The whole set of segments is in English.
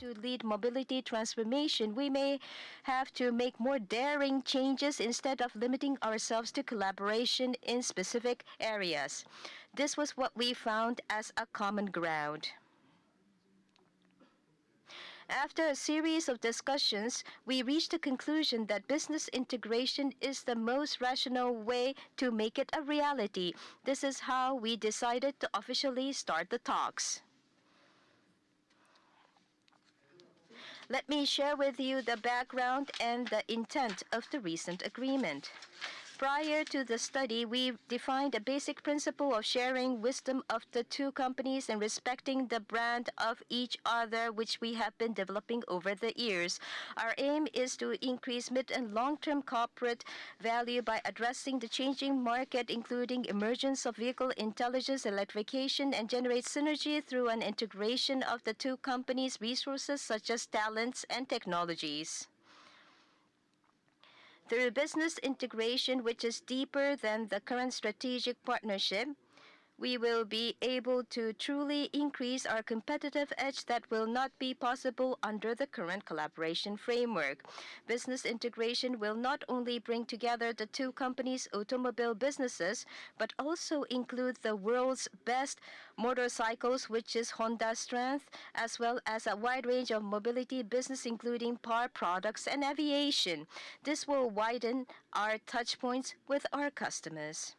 to lead mobility transformation, we may have to make more daring changes instead of limiting ourselves to collaboration in specific areas. This was what we found as a common ground. After a series of discussions, we reached the conclusion that business integration is the most rational way to make it a reality. This is how we decided to officially start the talks. Let me share with you the background and the intent of the recent agreement. Prior to the study, we defined a basic principle of sharing wisdom of the two companies and respecting the brand of each other, which we have been developing over the years. Our aim is to increase mid and long-term corporate value by addressing the changing market, including emergence of vehicle intelligence, electrification, and generate synergy through an integration of the two companies' resources such as talents and technologies. Through business integration, which is deeper than the current strategic partnership, we will be able to truly increase our competitive edge that will not be possible under the current collaboration framework. Business integration will not only bring together the two companies' automobile businesses, but also include the world's best motorcycles, which is Honda's strength, as well as a wide range of mobility business, including power products and aviation. This will widen our touch points with our customers.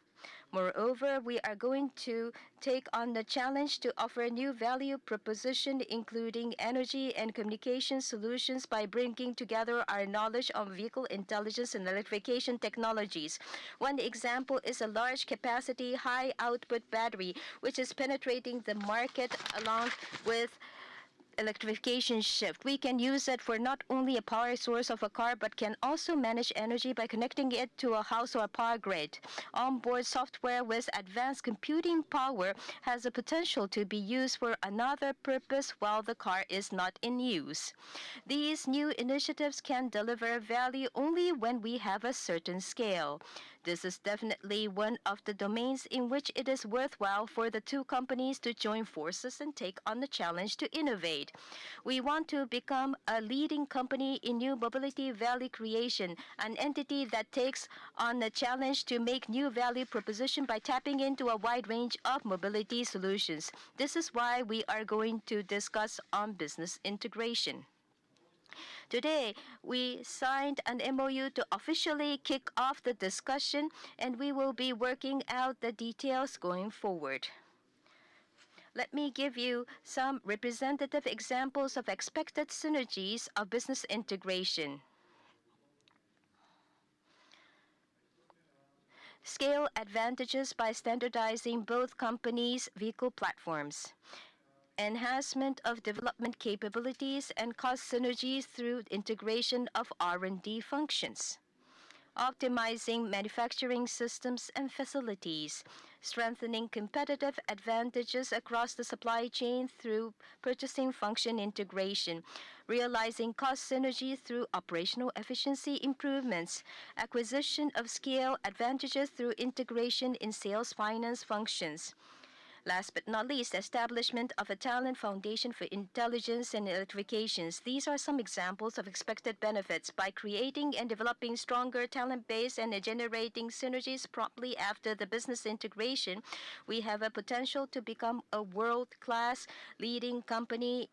Moreover, we are going to take on the challenge to offer a new value proposition, including energy and communication solutions, by bringing together our knowledge on vehicle intelligence and electrification technologies. One example is a large capacity, high output battery, which is penetrating the market along with electrification shift. We can use it for not only a power source of a car, but can also manage energy by connecting it to a house or a power grid. Onboard software with advanced computing power has the potential to be used for another purpose while the car is not in use. These new initiatives can deliver value only when we have a certain scale. This is definitely one of the domains in which it is worthwhile for the two companies to join forces and take on the challenge to innovate. We want to become a leading company in new mobility value creation, an entity that takes on the challenge to make new value proposition by tapping into a wide range of mobility solutions. This is why we are going to discuss on business integration. Today, we signed an MOU to officially kick off the discussion, and we will be working out the details going forward. Let me give you some representative examples of expected synergies of business integration. Scale advantages by standardizing both companies' vehicle platforms. Enhancement of development capabilities and cost synergies through integration of R&D functions. Optimizing manufacturing systems and facilities, strengthening competitive advantages across the supply chain through purchasing function integration, realizing cost synergy through operational efficiency improvements, acquisition of scale advantages through integration in sales finance functions. Last but not least, establishment of a talent foundation for intelligence and electrifications. These are some examples of expected benefits. By creating and developing stronger talent base and generating synergies promptly after the business integration, we have a potential to become a world-class leading company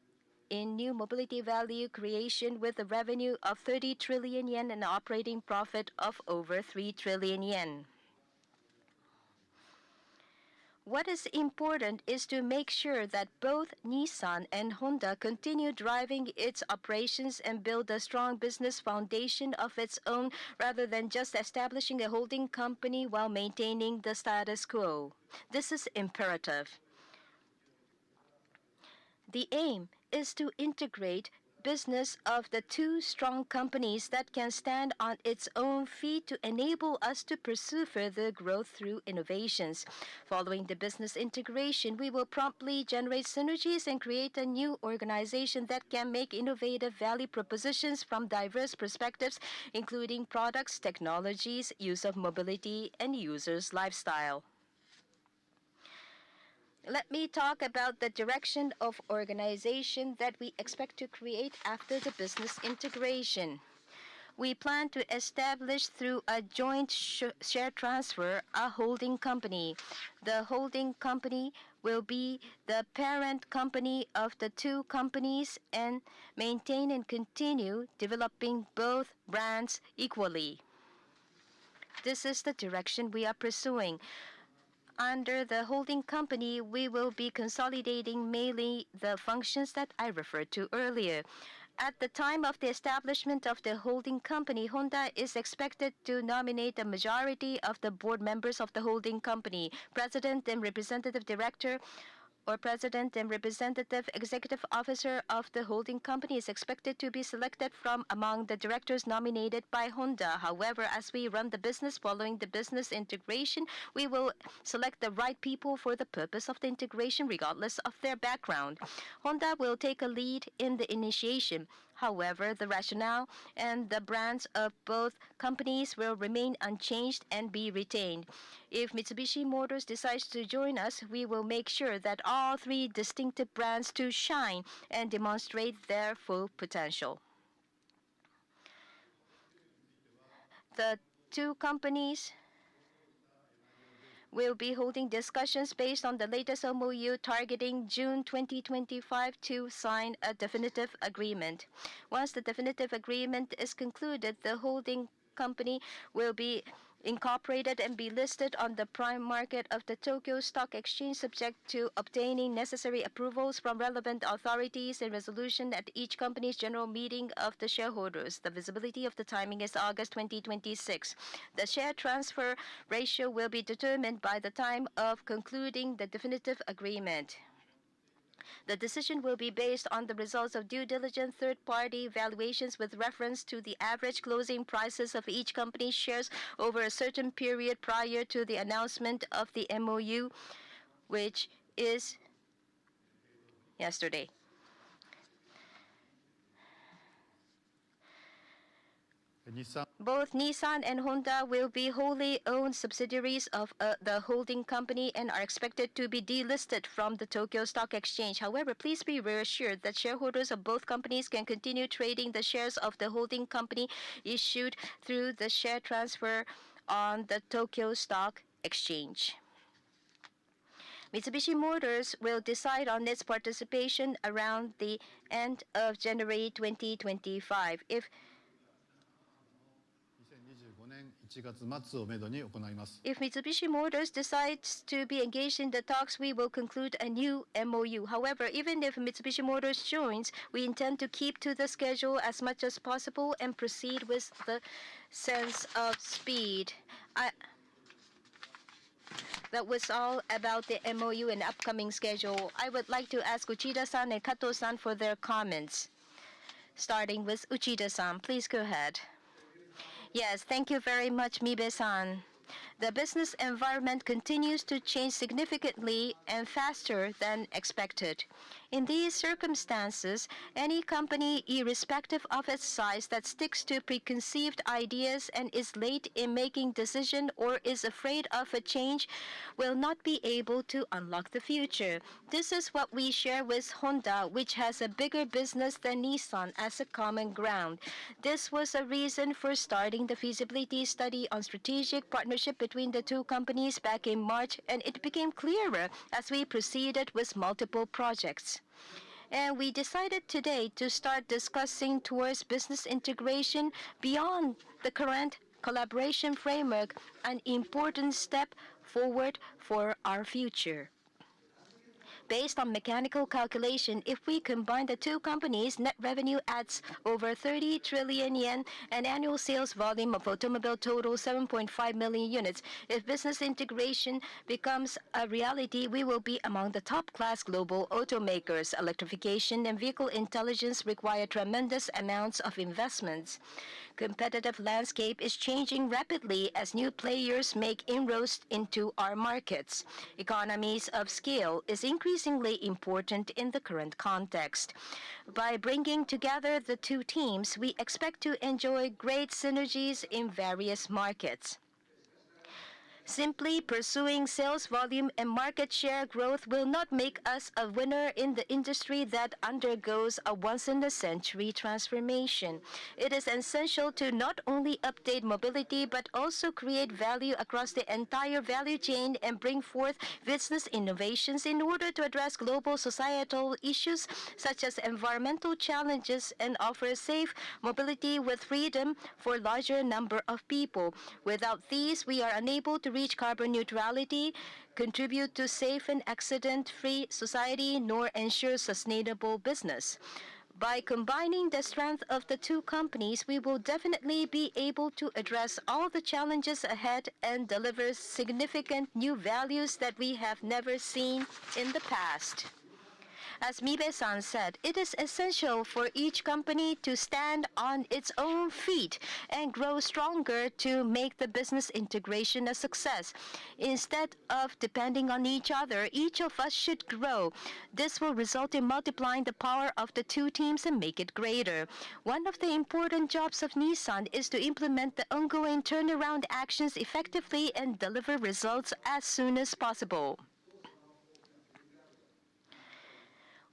in new mobility value creation with a revenue of 30 trillion yen and an operating profit of over 3 trillion yen. What is important is to make sure that both Nissan and Honda continue driving its operations and build a strong business foundation of its own rather than just establishing a holding company while maintaining the status quo. This is imperative. The aim is to integrate business of the two strong companies that can stand on its own feet to enable us to pursue further growth through innovations. Following the business integration, we will promptly generate synergies and create a new organization that can make innovative value propositions from diverse perspectives, including products, technologies, use of mobility, and users' lifestyle. Let me talk about the direction of organization that we expect to create after the business integration. We plan to establish through a joint share transfer a holding company. The holding company will be the parent company of the two companies and maintain and continue developing both brands equally. This is the direction we are pursuing. Under the holding company, we will be consolidating mainly the functions that I referred to earlier. At the time of the establishment of the holding company, Honda is expected to nominate a majority of the board members of the holding company. President and representative director or president and representative executive officer of the holding company is expected to be selected from among the directors nominated by Honda. However, as we run the business following the business integration, we will select the right people for the purpose of the integration regardless of their background. Honda will take a lead in the initiation. However, the rationale and the brands of both companies will remain unchanged and be retained. If Mitsubishi Motors decides to join us, we will make sure that all three distinctive brands to shine and demonstrate their full potential. The two companies will be holding discussions based on the latest MOU targeting June 2025 to sign a definitive agreement. Once the definitive agreement is concluded, the holding company will be incorporated and be listed on the prime market of the Tokyo Stock Exchange subject to obtaining necessary approvals from relevant authorities and resolution at each company's general meeting of the shareholders. The visibility of the timing is August 2026. The share transfer ratio will be determined by the time of concluding the definitive agreement. The decision will be based on the results of due diligence third-party valuations with reference to the average closing prices of each company's shares over a certain period prior to the announcement of the MOU, which is yesterday. Both Nissan and Honda will be wholly owned subsidiaries of the holding company and are expected to be delisted from the Tokyo Stock Exchange. However, please be reassured that shareholders of both companies can continue trading the shares of the holding company issued through the share transfer on the Tokyo Stock Exchange. Mitsubishi Motors will decide on its participation around the end of January 2025. If Mitsubishi Motors decides to be engaged in the talks, we will conclude a new MOU. However, even if Mitsubishi Motors joins, we intend to keep to the schedule as much as possible and proceed with the sense of speed. That was all about the MOU and upcoming schedule. I would like to ask Uchida-san and Kato-san for their comments. Starting with Uchida-san, please go ahead. Yes, thank you very much, Mibe-san. The business environment continues to change significantly and faster than expected. In these circumstances, any company, irrespective of its size, that sticks to preconceived ideas and is late in making decisions or is afraid of a change will not be able to unlock the future. This is what we share with Honda, which has a bigger business than Nissan as a common ground. This was a reason for starting the feasibility study on strategic partnership between the two companies back in March, and it became clearer as we proceeded with multiple projects. And we decided today to start discussing towards business integration beyond the current collaboration framework, an important step forward for our future. Based on mechanical calculation, if we combine the two companies, net revenue adds over 30 trillion yen and annual sales volume of automobile total 7.5 million units. If business integration becomes a reality, we will be among the top-class global automakers. Electrification and vehicle intelligence require tremendous amounts of investments. Competitive landscape is changing rapidly as new players make inroads into our markets. Economies of scale is increasingly important in the current context. By bringing together the two teams, we expect to enjoy great synergies in various markets. Simply pursuing sales volume and market share growth will not make us a winner in the industry that undergoes a once-in-a-century transformation. It is essential to not only update mobility but also create value across the entire value chain and bring forth business innovations in order to address global societal issues such as environmental challenges and offer safe mobility with freedom for a larger number of people. Without these, we are unable to reach carbon neutrality, contribute to safe and accident-free society, nor ensure sustainable business. By combining the strength of the two companies, we will definitely be able to address all the challenges ahead and deliver significant new values that we have never seen in the past. As Mibe-san said, it is essential for each company to stand on its own feet and grow stronger to make the business integration a success. Instead of depending on each other, each of us should grow. This will result in multiplying the power of the two teams and make it greater. One of the important jobs of Nissan is to implement the ongoing turnaround actions effectively and deliver results as soon as possible.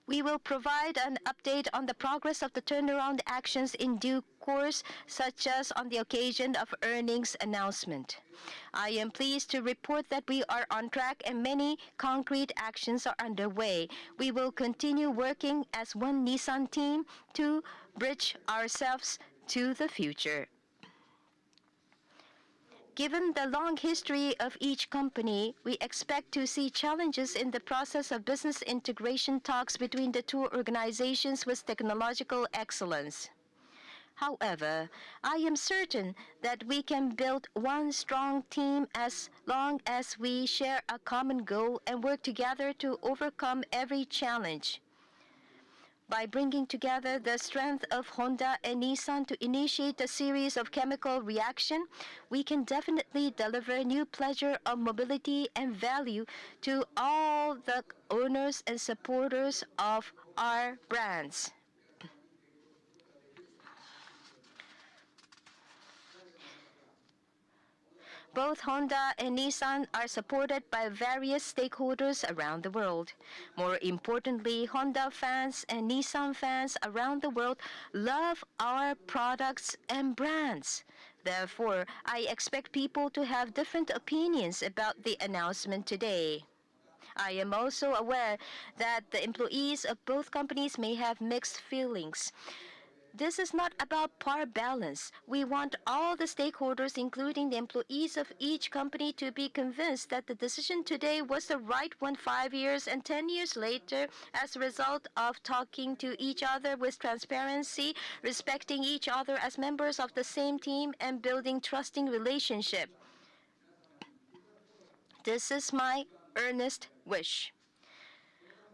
We will provide an update on the progress of the turnaround actions in due course, such as on the occasion of earnings announcement. I am pleased to report that we are on track and many concrete actions are underway. We will continue working as one Nissan team to bridge ourselves to the future. Given the long history of each company, we expect to see challenges in the process of business integration talks between the two organizations with technological excellence. However, I am certain that we can build one strong team as long as we share a common goal and work together to overcome every challenge. By bringing together the strength of Honda and Nissan to initiate a series of chemical reaction, we can definitely deliver new pleasure of mobility and value to all the owners and supporters of our brands. Both Honda and Nissan are supported by various stakeholders around the world. More importantly, Honda fans and Nissan fans around the world love our products and brands. Therefore, I expect people to have different opinions about the announcement today. I am also aware that the employees of both companies may have mixed feelings. This is not about power balance. We want all the stakeholders, including the employees of each company, to be convinced that the decision today was the right one 5 years and 10 years later as a result of talking to each other with transparency, respecting each other as members of the same team, and building trusting relationship. This is my earnest wish.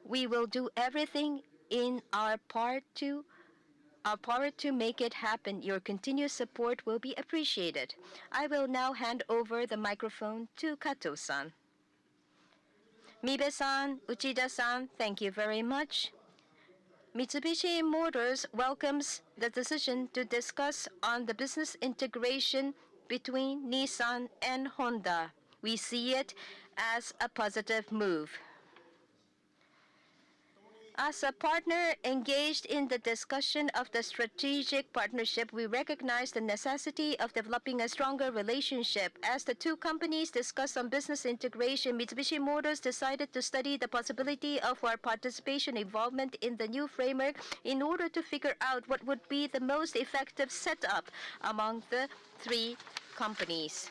We will do everything in our power to make it happen. Your continuous support will be appreciated. I will now hand over the microphone to Kato-san. Mibe-san, Uchida-san, thank you very much. Mitsubishi Motors welcomes the decision to discuss on the business integration between Nissan and Honda. We see it as a positive move. As a partner engaged in the discussion of the strategic partnership, we recognize the necessity of developing a stronger relationship. As the two companies discussed on business integration, Mitsubishi Motors decided to study the possibility of our participation involvement in the new framework in order to figure out what would be the most effective setup among the three companies.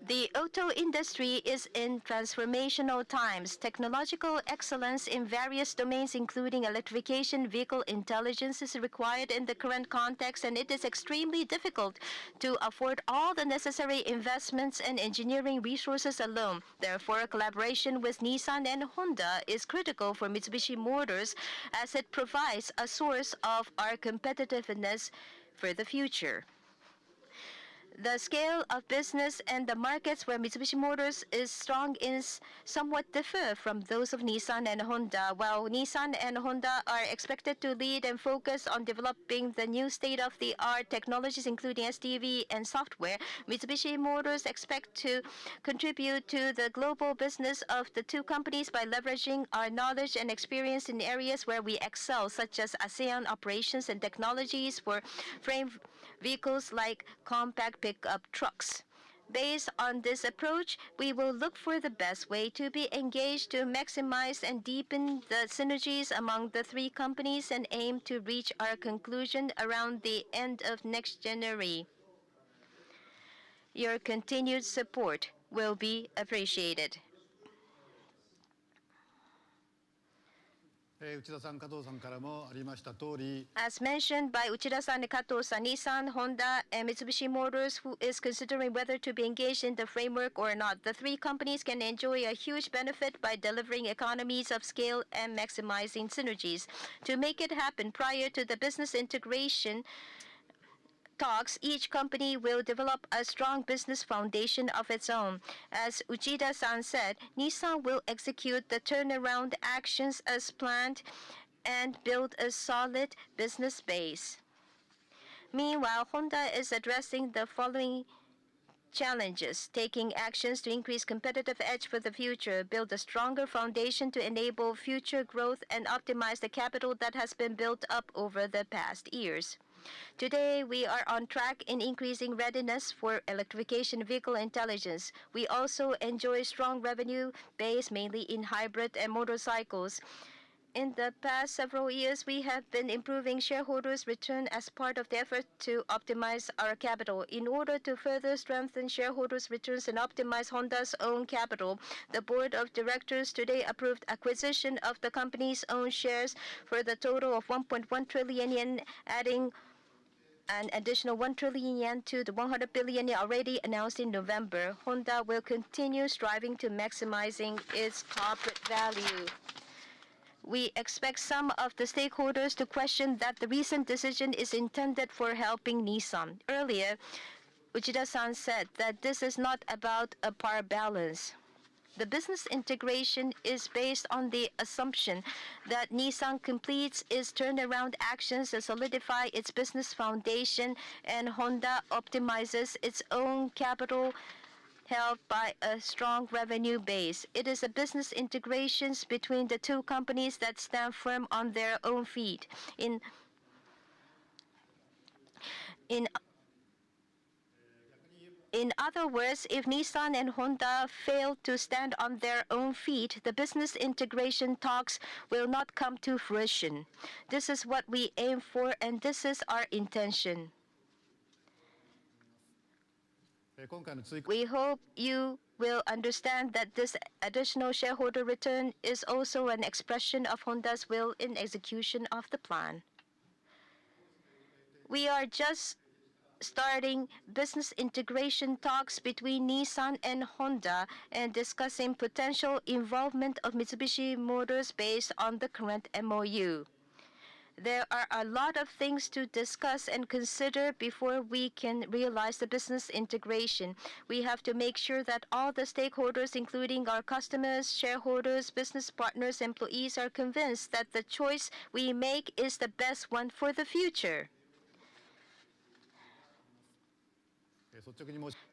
The auto industry is in transformational times. Technological excellence in various domains, including electrification, vehicle intelligence, is required in the current context, and it is extremely difficult to afford all the necessary investments and engineering resources alone. Therefore, collaboration with Nissan and Honda is critical for Mitsubishi Motors as it provides a source of our competitiveness for the future. The scale of business and the markets where Mitsubishi Motors is strong is somewhat differ from those of Nissan and Honda. While Nissan and Honda are expected to lead and focus on developing the new state-of-the-art technologies, including SDV and software, Mitsubishi Motors expect to contribute to the global business of the two companies by leveraging our knowledge and experience in areas where we excel, such as ASEAN operations and technologies for frame vehicles like compact pickup trucks. Based on this approach, we will look for the best way to be engaged to maximize and deepen the synergies among the three companies and aim to reach our conclusion around the end of next January. Your continued support will be appreciated. As mentioned by Uchida-san and Kato-san, Nissan, Honda, and Mitsubishi Motors, who is considering whether to be engaged in the framework or not, the three companies can enjoy a huge benefit by delivering economies of scale and maximizing synergies. To make it happen prior to the business integration talks, each company will develop a strong business foundation of its own. As Uchida-san said, Nissan will execute the turnaround actions as planned and build a solid business base. Meanwhile, Honda is addressing the following challenges, taking actions to increase competitive edge for the future, build a stronger foundation to enable future growth, and optimize the capital that has been built up over the past years. Today, we are on track in increasing readiness for electrification vehicle intelligence. We also enjoy strong revenue base, mainly in hybrid and motorcycles. In the past several years, we have been improving shareholders' return as part of the effort to optimize our capital. In order to further strengthen shareholders' returns and optimize Honda's own capital, the board of directors today approved acquisition of the company's own shares for the total of 1.1 trillion yen, adding an additional 1 trillion yen to the 100 billion yen already announced in November. Honda will continue striving to maximizing its corporate value. We expect some of the stakeholders to question that the recent decision is intended for helping Nissan. Earlier, Uchida-san said that this is not about a power balance. The business integration is based on the assumption that Nissan completes its turnaround actions to solidify its business foundation and Honda optimizes its own capital held by a strong revenue base. It is a business integrations between the two companies that stand firm on their own feet. In other words, if Nissan and Honda fail to stand on their own feet, the business integration talks will not come to fruition. This is what we aim for, and this is our intention. We hope you will understand that this additional shareholder return is also an expression of Honda's will in execution of the plan. We are just starting business integration talks between Nissan and Honda and discussing potential involvement of Mitsubishi Motors based on the current MOU. There are a lot of things to discuss and consider before we can realize the business integration. We have to make sure that all the stakeholders, including our customers, shareholders, business partners, employees, are convinced that the choice we make is the best one for the future.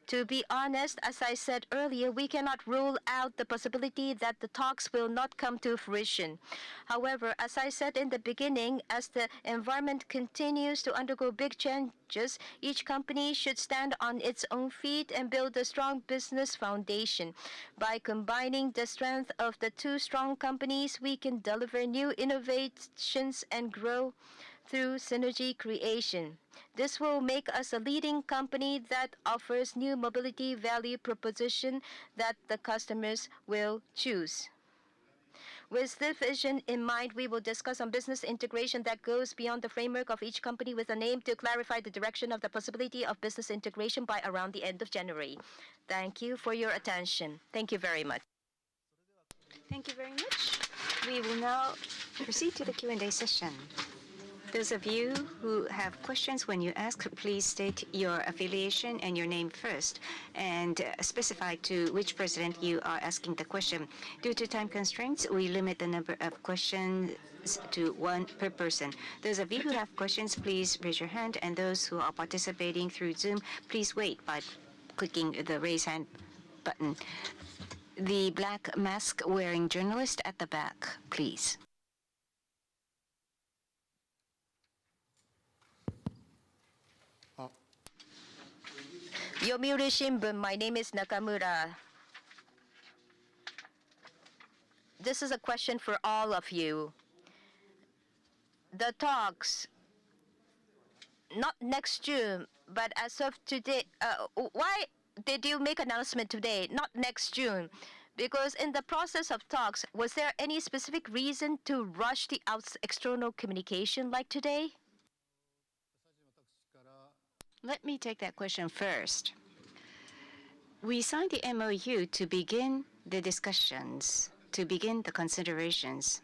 To be honest, as I said earlier, we cannot rule out the possibility that the talks will not come to fruition. However, as I said in the beginning, as the environment continues to undergo big changes, each company should stand on its own feet and build a strong business foundation. By combining the strength of the two strong companies, we can deliver new innovations and grow through synergy creation. This will make us a leading company that offers new mobility value proposition that the customers will choose. With this vision in mind, we will discuss on business integration that goes beyond the framework of each company with an aim to clarify the direction of the possibility of business integration by around the end of January. Thank you for your attention. Thank you very much. Thank you very much. We will now proceed to the Q&A session. Those of you who have questions, when you ask, please state your affiliation and your name first, and specify to which president you are asking the question. Due to time constraints, we limit the number of questions to one per person. Those of you who have questions, please raise your hand, and those who are participating through Zoom, please wait by clicking the raise hand button. The black mask wearing journalist at the back, please. Yomiuri Shimbun, my name is Nakamura. This is a question for all of you. The talks, not next June, but as of today, why did you make announcement today, not next June? Because in the process of talks, was there any specific reason to rush the external communication like today? Let me take that question first. We signed the MOU to begin the discussions, to begin the considerations.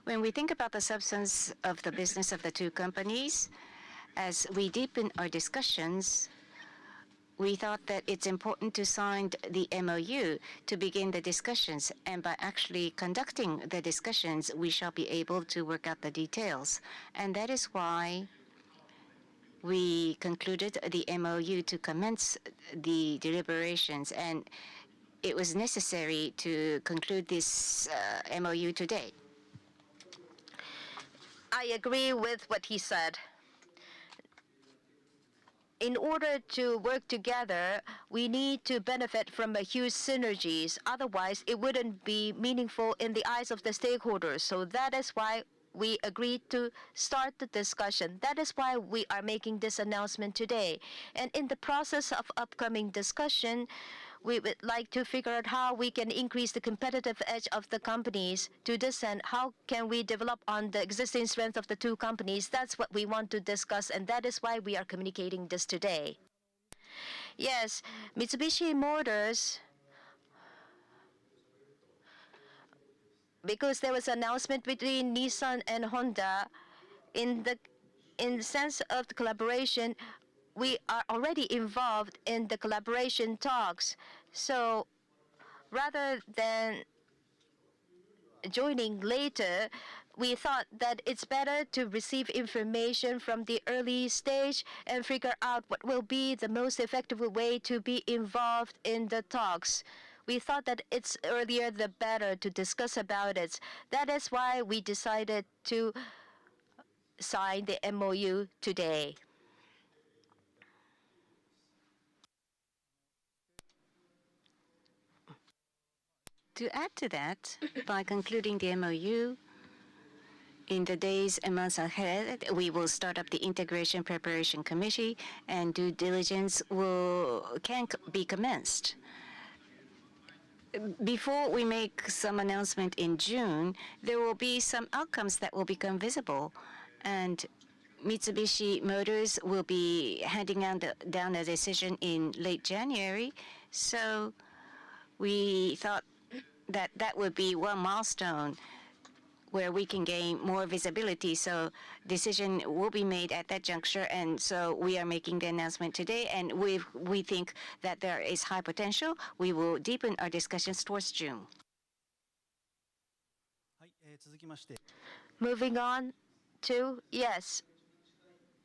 When we think about the substance of the business of the two companies, as we deepen our discussions, we thought that it's important to sign the MOU to begin the discussions, and by actually conducting the discussions, we shall be able to work out the details. And that is why we concluded the MOU to commence the deliberations, and it was necessary to conclude this MOU today. I agree with what he said. In order to work together, we need to benefit from a huge synergies. Otherwise, it wouldn't be meaningful in the eyes of the stakeholders. So that is why we agreed to start the discussion. That is why we are making this announcement today. And in the process of upcoming discussion, we would like to figure out how we can increase the competitive edge of the companies. To this end, how can we develop on the existing strength of the two companies? That's what we want to discuss, and that is why we are communicating this today. Yes, Mitsubishi Motors, because there was an announcement between Nissan and Honda, in the sense of the collaboration, we are already involved in the collaboration talks. So rather than joining later, we thought that it's better to receive information from the early stage and figure out what will be the most effective way to be involved in the talks. We thought that it's earlier the better to discuss about it. That is why we decided to sign the MOU today. To add to that, by concluding the MOU, in the days and months ahead, we will start up the Integration Preparation Committee, and due diligence can be commenced. Before we make some announcement in June, there will be some outcomes that will become visible, and Mitsubishi Motors will be handing down a decision in late January. So we thought that that would be one milestone where we can gain more visibility. So decision will be made at that juncture, and so we are making the announcement today, and we think that there is high potential. We will deepen our discussions towards June. Moving on to, yes,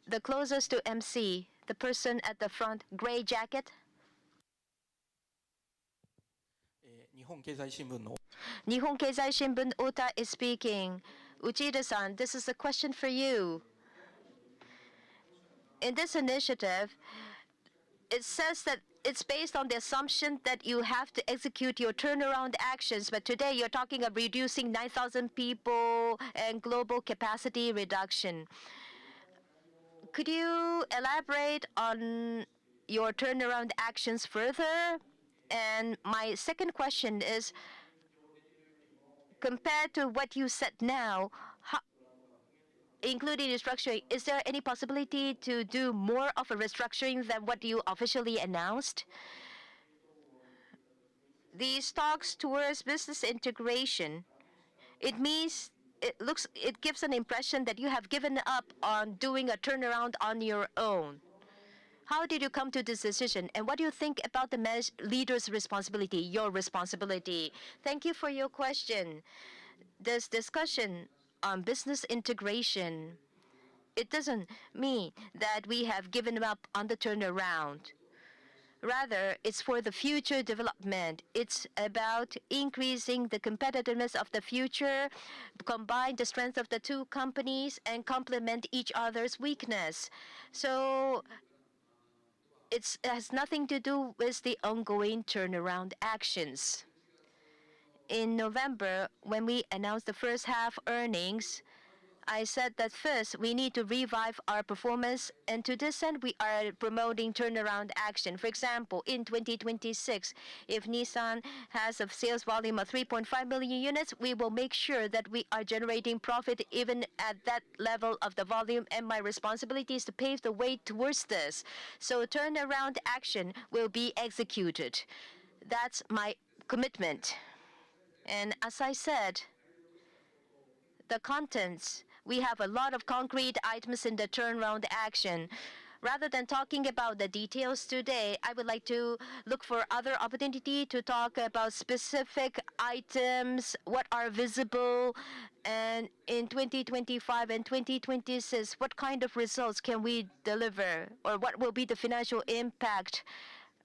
the closest to MC, the person at the front, gray jacket. Nihon Keizai Shimbun Ota is speaking. Uchida-san, this is a question for you. In this initiative, it says that it's based on the assumption that you have to execute your turnaround actions, but today you're talking of reducing 9,000 people and global capacity reduction. Could you elaborate on your turnaround actions further? And my second question is, compared to what you said now, including restructuring, is there any possibility to do more of a restructuring than what you officially announced? These talks towards business integration, it means it gives an impression that you have given up on doing a turnaround on your own. How did you come to this decision? And what do you think about the leader's responsibility, your responsibility? Thank you for your question. This discussion on business integration, it doesn't mean that we have given up on the turnaround. Rather, it's for the future development. It's about increasing the competitiveness of the future, combine the strength of the two companies, and complement each other's weakness. So it has nothing to do with the ongoing turnaround actions. In November, when we announced the first half earnings, I said that first we need to revive our performance, and to this end we are promoting turnaround action. For example, in 2026, if Nissan has a sales volume of 3.5 million units, we will make sure that we are generating profit even at that level of the volume, and my responsibility is to pave the way towards this. So turnaround action will be executed. That's my commitment. And as I said, the contents, we have a lot of concrete items in the turnaround action. Rather than talking about the details today, I would like to look for other opportunity to talk about specific items, what are visible, and in 2025 and 2026, what kind of results can we deliver, or what will be the financial impact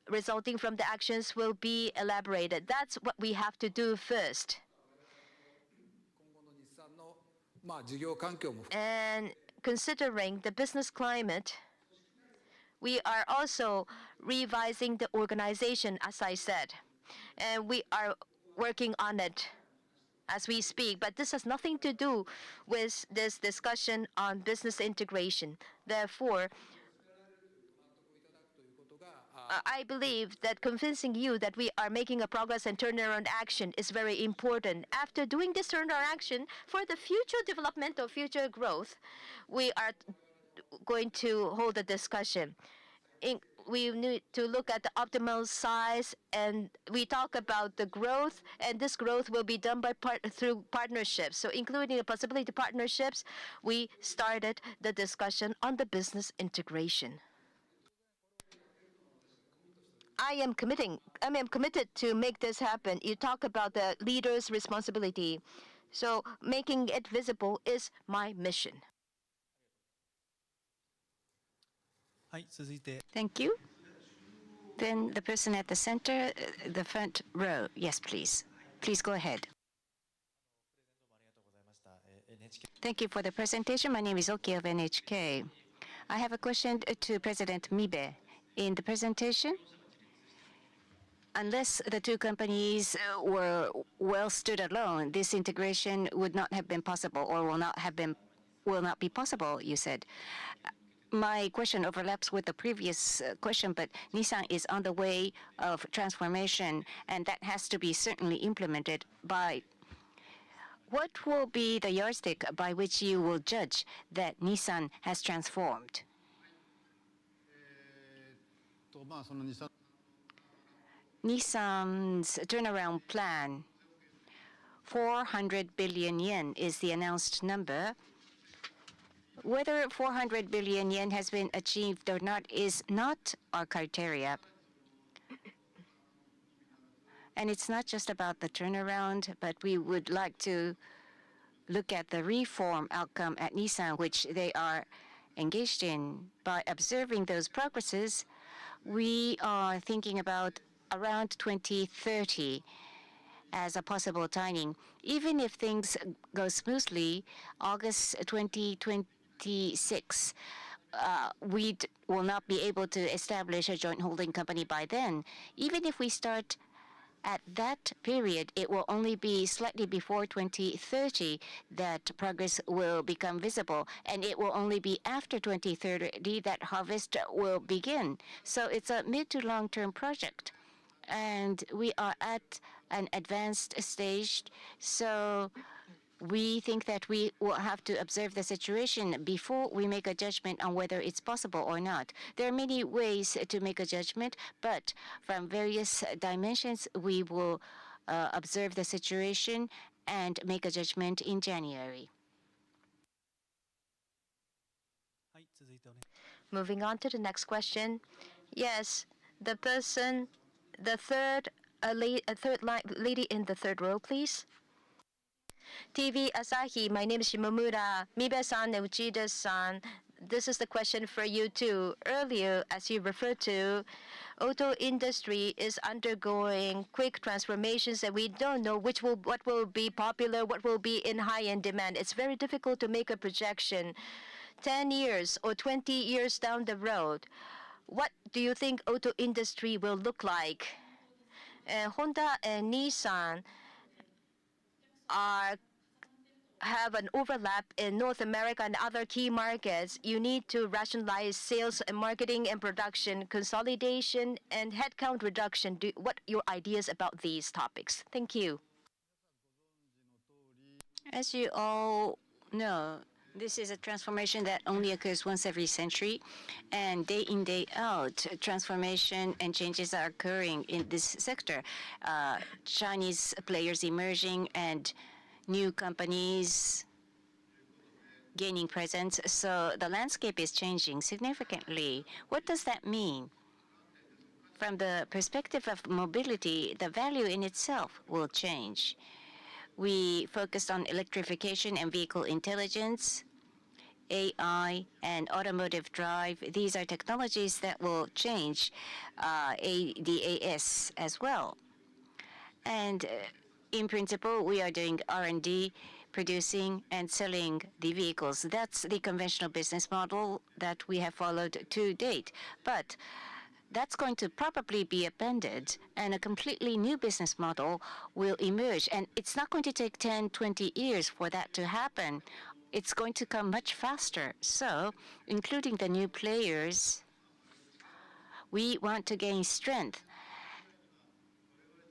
resulting from the actions will be elaborated. That's what we have to do first. And considering the business climate, we are also revising the organization, as I said, and we are working on it as we speak. But this has nothing to do with this discussion on business integration. Therefore, I believe that convincing you that we are making a progress and turnaround action is very important. After doing this turnaround action, for the future development or future growth, we are going to hold a discussion. We need to look at the optimal size, and we talk about the growth, and this growth will be done through partnerships. So including the possibility of partnerships, we started the discussion on the business integration. I am committed to make this happen. You talk about the leader's responsibility. So making it visible is my mission. Thank you. Then the person at the center, the front row. Yes, please. Please go ahead. Thank you for the presentation. My name is Oki of NHK. I have a question to President Mibe. In the presentation, unless the two companies were well stood alone, this integration would not have been possible, or will not be possible, you said. My question overlaps with the previous question, but Nissan is on the way of transformation, and that has to be certainly implemented. By what will be the yardstick by which you will judge that Nissan has transformed? Nissan's turnaround plan, 400 billion yen is the announced number. Whether 400 billion yen has been achieved or not is not our criteria. And it's not just about the turnaround, but we would like to look at the reform outcome at Nissan, which they are engaged in. By observing those progresses, we are thinking about around 2030 as a possible timing. Even if things go smoothly, August 2026, we will not be able to establish a joint holding company by then. Even if we start at that period, it will only be slightly before 2030 that progress will become visible, and it will only be after 2030 that harvest will begin. So it's a mid to long-term project, and we are at an advanced stage. So we think that we will have to observe the situation before we make a judgment on whether it's possible or not. There are many ways to make a judgment, but from various dimensions, we will observe the situation and make a judgment in January. Moving on to the next question. Yes, the third, lady in the third row, please. TV Asahi, my name is Shimomura. Mibe-san and Uchida-san, this is the question for you too. Earlier, as you referred to, auto industry is undergoing quick transformations and we don't know what will be popular, what will be in high-end demand. It's very difficult to make a projection. 10 years or 20 years down the road, what do you think auto industry will look like? Honda and Nissan are have an overlap in North America and other key markets. You need to rationalize sales and marketing and production, consolidation and headcount reduction. What are your ideas about these topics? Thank you. As you all know, this is a transformation that only occurs once every century, and day in, day out, transformation and changes are occurring in this sector. Chinese players emerging and new companies gaining presence. So the landscape is changing significantly. What does that mean? From the perspective of mobility, the value in itself will change. We focused on electrification and vehicle intelligence, AI, and automotive drive. These are technologies that will change ADAS as well. And in principle, we are doing R&D, producing and selling the vehicles. That's the conventional business model that we have followed to date. But that's going to probably be appended and a completely new business model will emerge. And it's not going to take 10, 20 years for that to happen. It's going to come much faster. So, including the new players, we want to gain strength.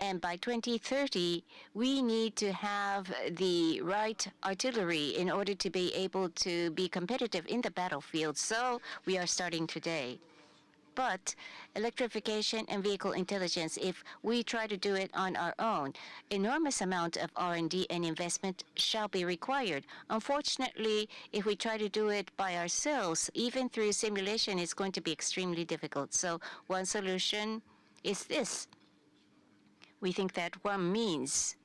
And by 2030, we need to have the right artillery in order to be able to be competitive in the battlefield. So we are starting today. But electrification and vehicle intelligence, if we try to do it on our own, enormous amount of R&D and investment shall be required. Unfortunately, if we try to do it by ourselves, even through simulation, it's going to be extremely difficult. So one solution is this. We think that one means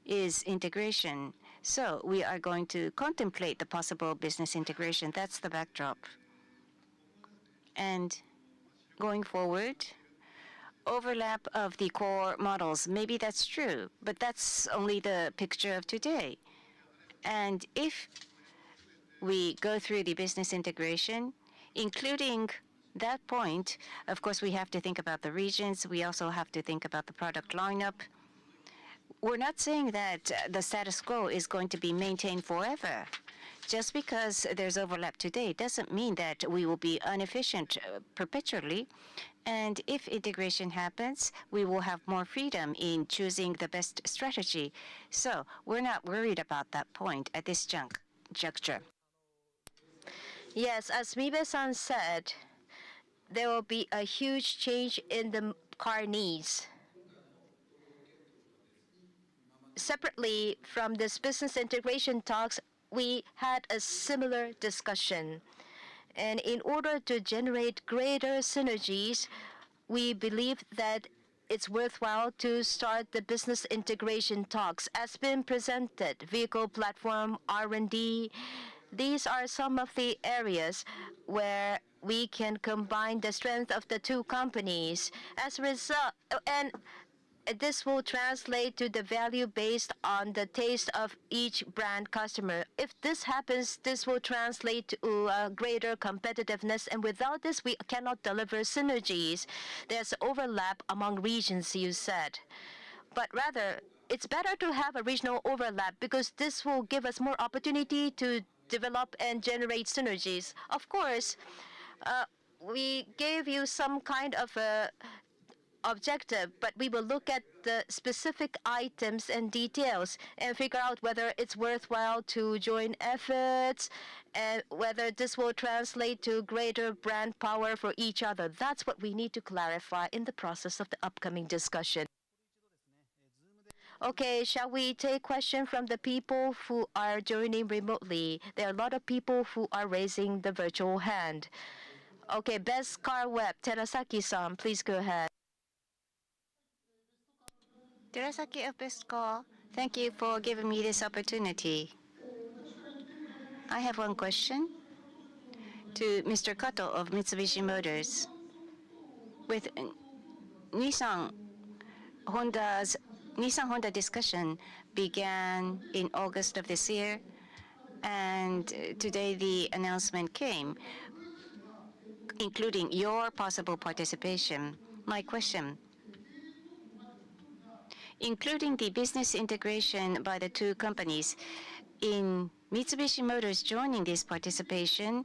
is integration. So we are going to contemplate the possible business integration. That's the backdrop. And going forward, overlap of the core models, maybe that's true, but that's only the picture of today. And if we go through the business integration, including that point, of course, we have to think about the regions. We also have to think about the product lineup. We're not saying that the status quo is going to be maintained forever. Just because there's overlap today doesn't mean that we will be inefficient perpetually. And if integration happens, we will have more freedom in choosing the best strategy. So we're not worried about that point at this juncture. Yes, as Mibe-san said, there will be a huge change in the car needs. Separately from this business integration talks, we had a similar discussion. And in order to generate greater synergies, we believe that it's worthwhile to start the business integration talks. As been presented, vehicle platform, R&D, these are some of the areas where we can combine the strength of the two companies. As a result, and this will translate to the value based on the taste of each brand customer. If this happens, this will translate to greater competitiveness, and without this, we cannot deliver synergies. There's overlap among regions, you said. But rather, it's better to have a regional overlap because this will give us more opportunity to develop and generate synergies. Of course, we gave you some kind of a objective, but we will look at the specific items and details and figure out whether it's worthwhile to join efforts and whether this will translate to greater brand power for each other. That's what we need to clarify in the process of the upcoming discussion. Okay, shall we take question from the people who are joining remotely? There are a lot of people who are raising the virtual hand. Okay, Best Car Web, Terasaki-san, please go ahead. Terasaki of Best Call, thank you for giving me this opportunity. I have one question to Mr. Kato of Mitsubishi Motors. With Nissan Honda's Nissan Honda discussion began in August of this year, and today the announcement came, including your possible participation. My question, including the business integration by the two companies, in Mitsubishi Motors joining this participation,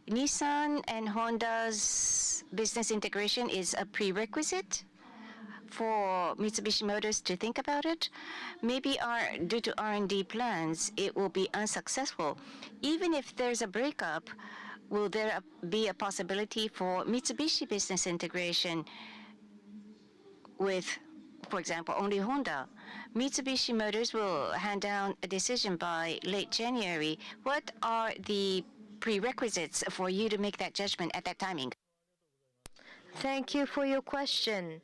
Nissan and Honda's business integration is a prerequisite for Mitsubishi Motors to think about it. Maybe due to R&D plans, it will be unsuccessful. Even if there's a breakup, will there be a possibility for Mitsubishi business integration with, for example, only Honda? Mitsubishi Motors will hand down a decision by late January. What are the prerequisites for you to make that judgment at that timing? Thank you for your question.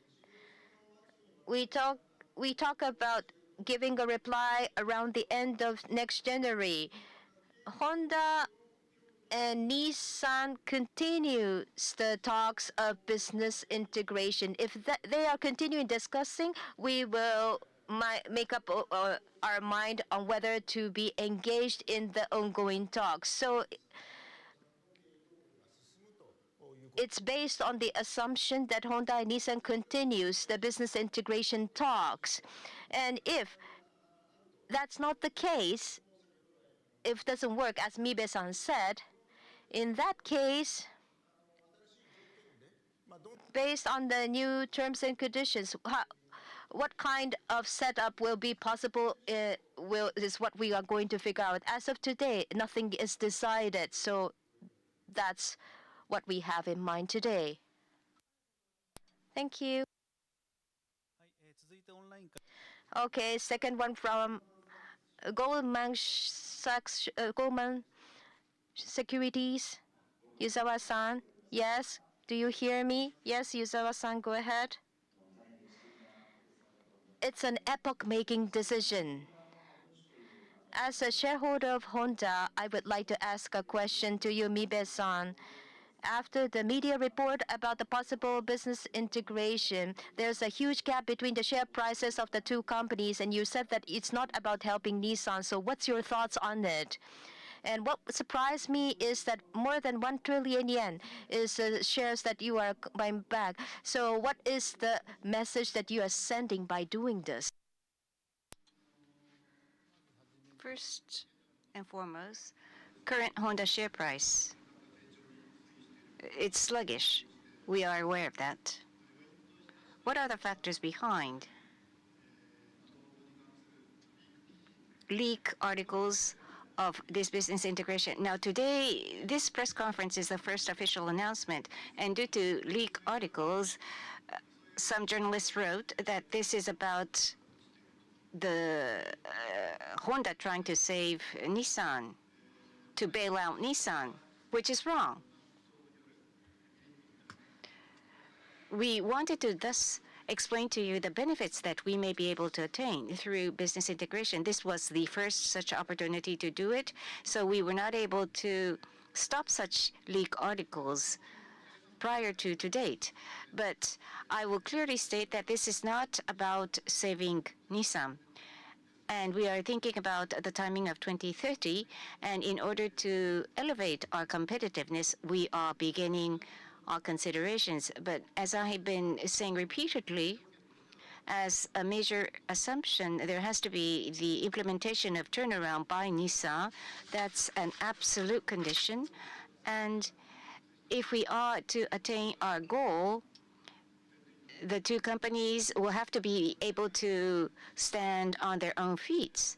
We talk about giving a reply around the end of next January. Honda and Nissan continues the talks of business integration. If they are continuing discussing, we will make up our mind on whether to be engaged in the ongoing talks. So it's based on the assumption that Honda and Nissan continues the business integration talks. And if that's not the case, if it doesn't work, as Mibe-san said, in that case, based on the new terms and conditions, what kind of setup will be possible is what we are going to figure out. As of today, nothing is decided, so that's what we have in mind today. Thank you. Okay, second one from Goldman Sachs, Goldman Securities, Yuzawa-san. Yes, do you hear me? Yes, Yuzawa-san, go ahead. It's an epoch-making decision. As a shareholder of Honda, I would like to ask a question to you, Mibe-san. After the media report about the possible business integration, there's a huge gap between the share prices of the two companies, and you said that it's not about helping Nissan. So what's your thoughts on it? And what surprised me is that more than 1 trillion yen is shares that you are buying back. So what is the message that you are sending by doing this? First and foremost, current Honda share price. It's sluggish. We are aware of that. What are the factors behind? Leak articles of this business integration. Now today, this press conference is the first official announcement, and due to leak articles, some journalists wrote that this is about the Honda trying to save Nissan, to bail out Nissan, which is wrong. We wanted to thus explain to you the benefits that we may be able to attain through business integration. This was the first such opportunity to do it, so we were not able to stop such leak articles prior to date. But I will clearly state that this is not about saving Nissan. And we are thinking about the timing of 2030, and in order to elevate our competitiveness, we are beginning our considerations. But as I have been saying repeatedly, as a major assumption, there has to be the implementation of turnaround by Nissan. That's an absolute condition. And if we are to attain our goal, the two companies will have to be able to stand on their own feet.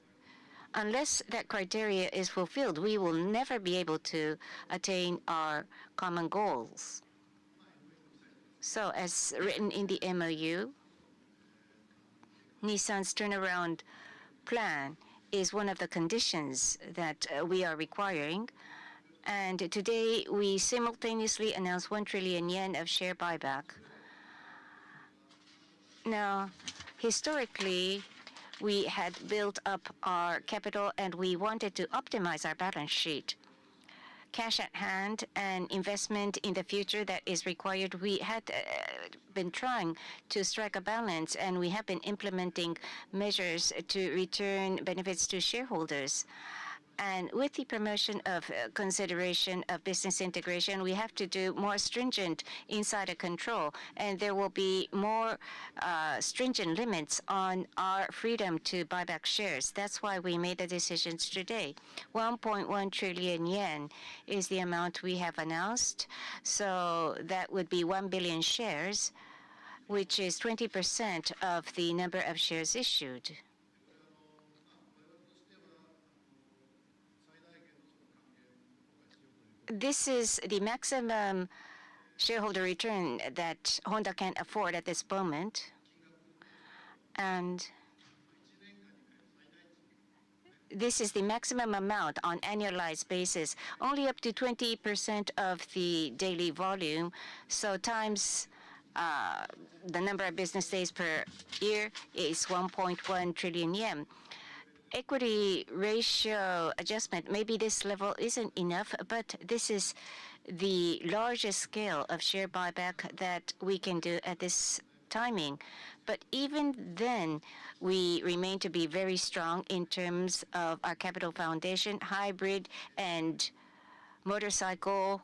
Unless that criteria is fulfilled, we will never be able to attain our common goals. So as written in the MOU, Nissan's turnaround plan is one of the conditions that we are requiring. And today, we simultaneously announced 1 trillion yen of share buyback. Now, historically, we had built up our capital and we wanted to optimize our balance sheet. Cash at hand and investment in the future that is required, we had been trying to strike a balance, and we have been implementing measures to return benefits to shareholders. And with the promotion of consideration of business integration, we have to do more stringent insider control, and there will be more stringent limits on our freedom to buy back shares. That's why we made the decisions today. 1.1 trillion yen is the amount we have announced, so that would be 1 billion shares, which is 20% of the number of shares issued. This is the maximum shareholder return that Honda can afford at this moment. And this is the maximum amount on annualized basis, only up to 20% of the daily volume. So times the number of business days per year is 1.1 trillion yen. Equity ratio adjustment, maybe this level isn't enough, but this is the largest scale of share buyback that we can do at this timing. But even then, we remain to be very strong in terms of our capital foundation, hybrid and motorcycle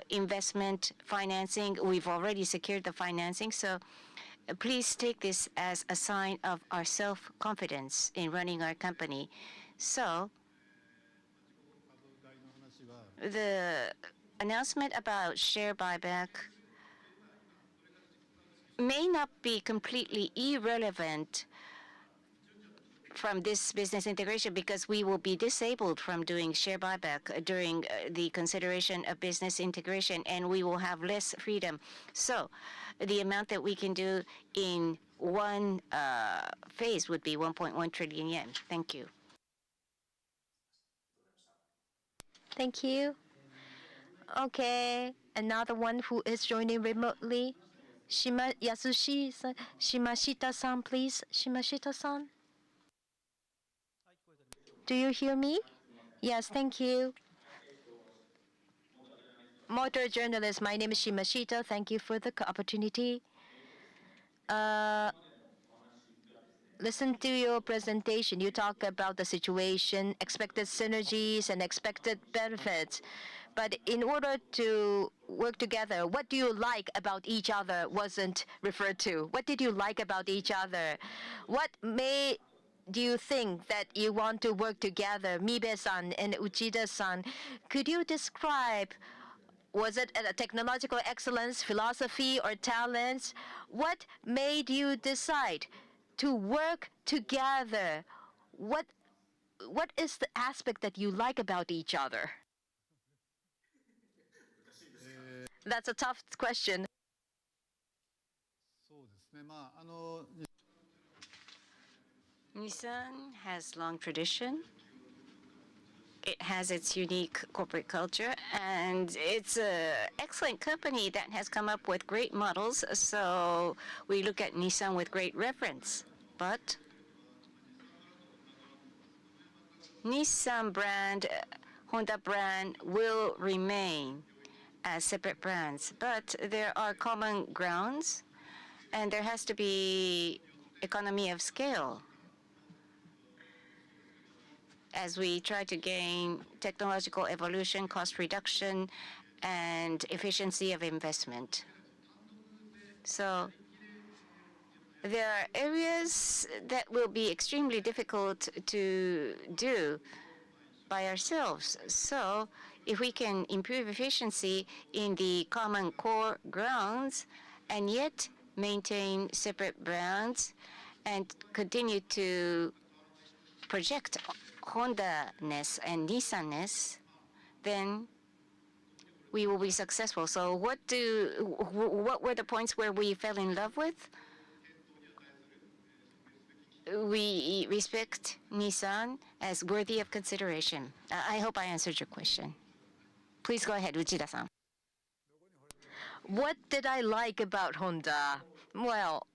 investment financing. We've already secured the financing, so please take this as a sign of our self-confidence in running our company. So the announcement about share buyback may not be completely irrelevant from this business integration, because we will be disabled from doing share buyback during the consideration of business integration, and we will have less freedom. So the amount that we can do in one phase would be 1.1 trillion yen. Thank you. Thank you. Okay, another one who is joining remotely. Shimashita-san, please. Shimashita-san. Do you hear me? Yes, thank you. Motor journalist, my name is Shimashita. Thank you for the opportunity. Listen to your presentation. You talk about the situation, expected synergies, and expected benefits. But in order to work together, what do you like about each other wasn't referred to. What did you like about each other? What made do you think that you want to work together, Mibe-san and Uchida-san? Could you describe, was it a technological excellence, philosophy, or talents? What made you decide to work together? What is the aspect that you like about each other? That's a tough question. Nissan has long tradition. It has its unique corporate culture, and it's an excellent company that has come up with great models, so we look at Nissan with great reverence. But Nissan brand, Honda brand will remain as separate brands, but there are common grounds, and there has to be economy of scale as we try to gain technological evolution, cost reduction, and efficiency of investment. So there are areas that will be extremely difficult to do by ourselves. So if we can improve efficiency in the common core grounds and yet maintain separate brands and continue to project Honda-ness and Nissan-ness, then we will be successful. So what were the points where we fell in love with? we respect Nissan as worthy of consideration. I hope I answered your question. Please go ahead, Uchida-san. What did I like about Honda? Well,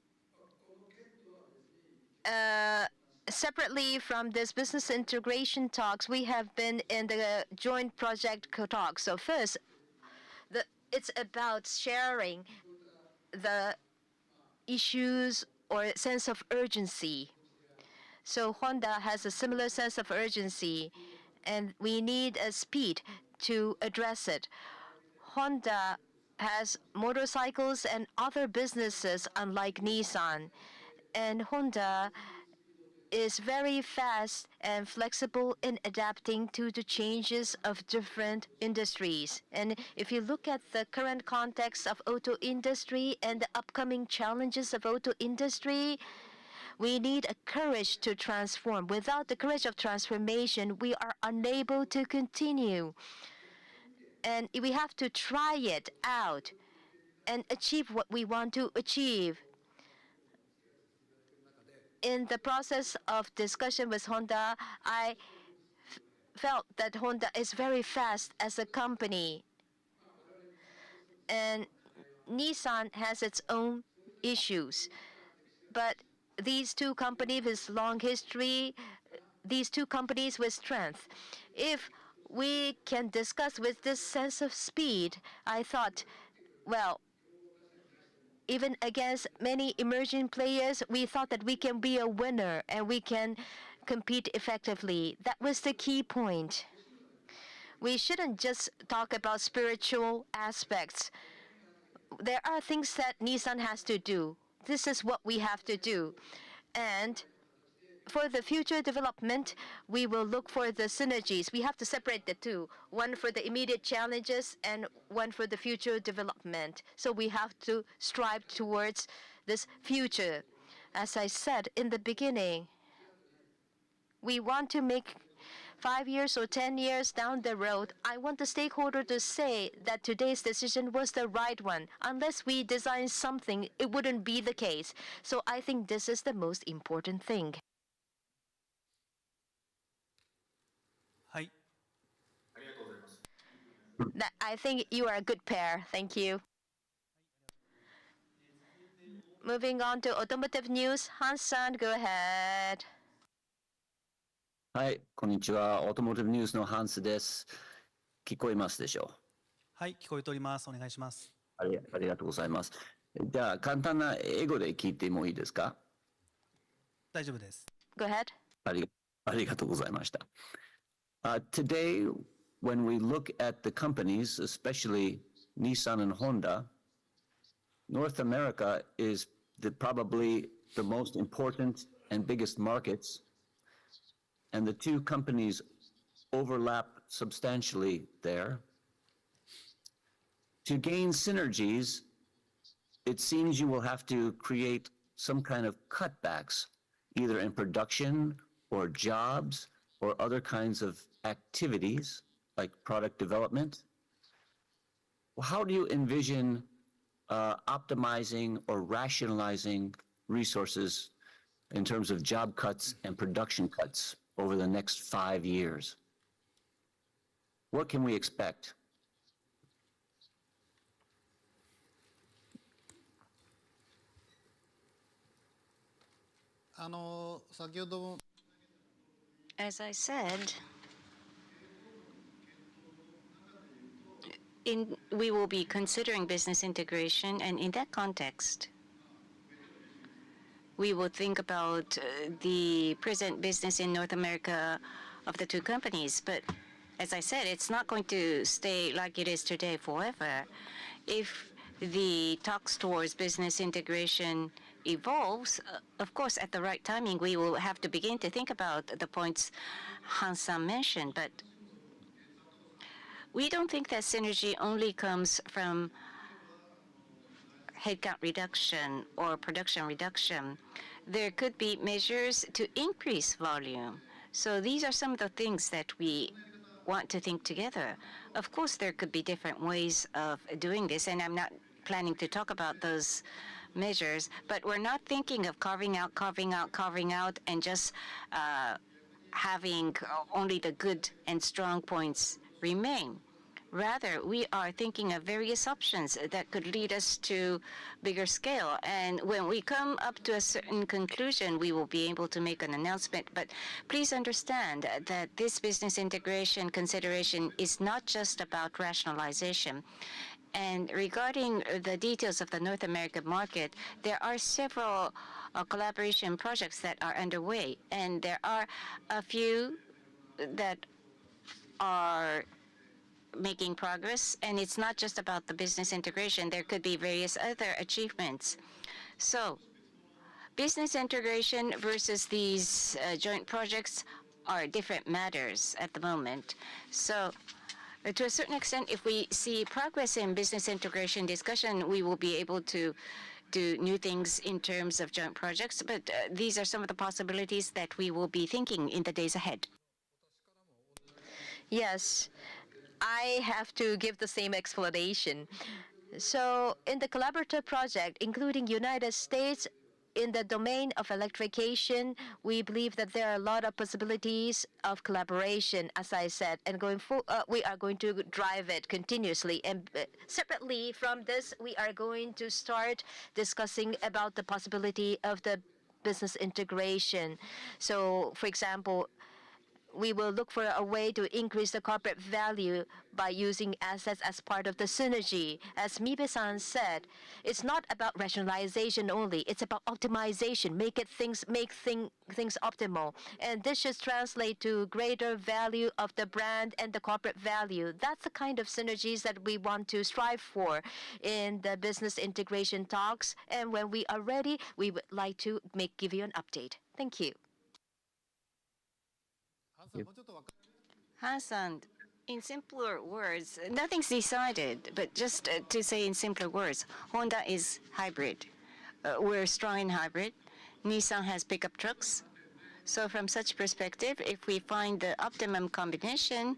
separately from this business integration talks, we have been in the joint project talks. So first, it's about sharing the issues or sense of urgency. So Honda has a similar sense of urgency, and we need a speed to address it. Honda has motorcycles and other businesses unlike Nissan, and Honda is very fast and flexible in adapting to the changes of different industries. And if you look at the current context of auto industry and the upcoming challenges of auto industry, we need a courage to transform. Without the courage of transformation, we are unable to continue. And we have to try it out and achieve what we want to achieve. In the process of discussion with Honda, I felt that Honda is very fast as a company. And Nissan has its own issues. But these two companies with long history, these two companies with strength. If we can discuss with this sense of speed, I thought, well, even against many emerging players, we thought that we can be a winner and we can compete effectively. That was the key point. We shouldn't just talk about spiritual aspects. There are things that Nissan has to do. This is what we have to do. And for the future development, we will look for the synergies. We have to separate the two, one for the immediate challenges and one for the future development. So we have to strive towards this future. As I said in the beginning, we want to make 5 years or 10 years down the road, I want the stakeholder to say that today's decision was the right one. Unless we design something, it wouldn't be the case. So I think this is the most important thing. I think you are a good pair. Thank you. Moving on to automotive news, Hans-san, go ahead. はい、こんにちは。オートモーティブニュースのハンスです。聞こえますでしょう。はい、聞こえております。お願いします。ありがとうございます。じゃあ、簡単な英語で聞いてもいいですか？大丈夫です。Go ahead. ありがとうございました。Today, when we look at the companies, especially Nissan and Honda, North America is probably the most important and biggest markets, and the two companies overlap substantially there. To gain synergies, it seems you will have to create some kind of cutbacks, either in production or jobs or other kinds of activities like product development. How do you envision optimizing or rationalizing resources in terms of job cuts and production cuts over the next 5 years? What can we expect? As I said, we will be considering business integration, and in that context, we will think about the present business in North America of the two companies. But as I said, it's not going to stay like it is today forever. If the talks towards business integration evolves, of course, at the right timing, we will have to begin to think about the points Hans-san mentioned. But we don't think that synergy only comes from headcount reduction or production reduction. There could be measures to increase volume. So these are some of the things that we want to think together. Of course, there could be different ways of doing this, and I'm not planning to talk about those measures, but we're not thinking of carving out, and just having only the good and strong points remain. Rather, we are thinking of various options that could lead us to bigger scale. And when we come up to a certain conclusion, we will be able to make an announcement. But please understand that this business integration consideration is not just about rationalization. And regarding the details of the North American market, there are several collaboration projects that are underway, and there are a few that are making progress, and it's not just about the business integration. There could be various other achievements. So business integration versus these joint projects are different matters at the moment. So to a certain extent, if we see progress in business integration discussion, we will be able to do new things in terms of joint projects. But these are some of the possibilities that we will be thinking in the days ahead. Yes, I have to give the same explanation. So, in the collaborative project, including United States, in the domain of electrification, we believe that there are a lot of possibilities of collaboration, as I said, and going forward, we are going to drive it continuously. And separately from this, we are going to start discussing about the possibility of the business integration. So, for example, we will look for a way to increase the corporate value by using assets as part of the synergy. As Mibe-san said, it's not about rationalization only. It's about optimization, make things optimal. And this should translate to greater value of the brand and the corporate value. That's the kind of synergies that we want to strive for in the business integration talks. And when we are ready, we would like to give you an update. Thank you. Hassan, in simpler words, nothing's decided, but just to say in simpler words, Honda is hybrid. We're strong in hybrid. Nissan has pickup trucks. So from such perspective, if we find the optimum combination,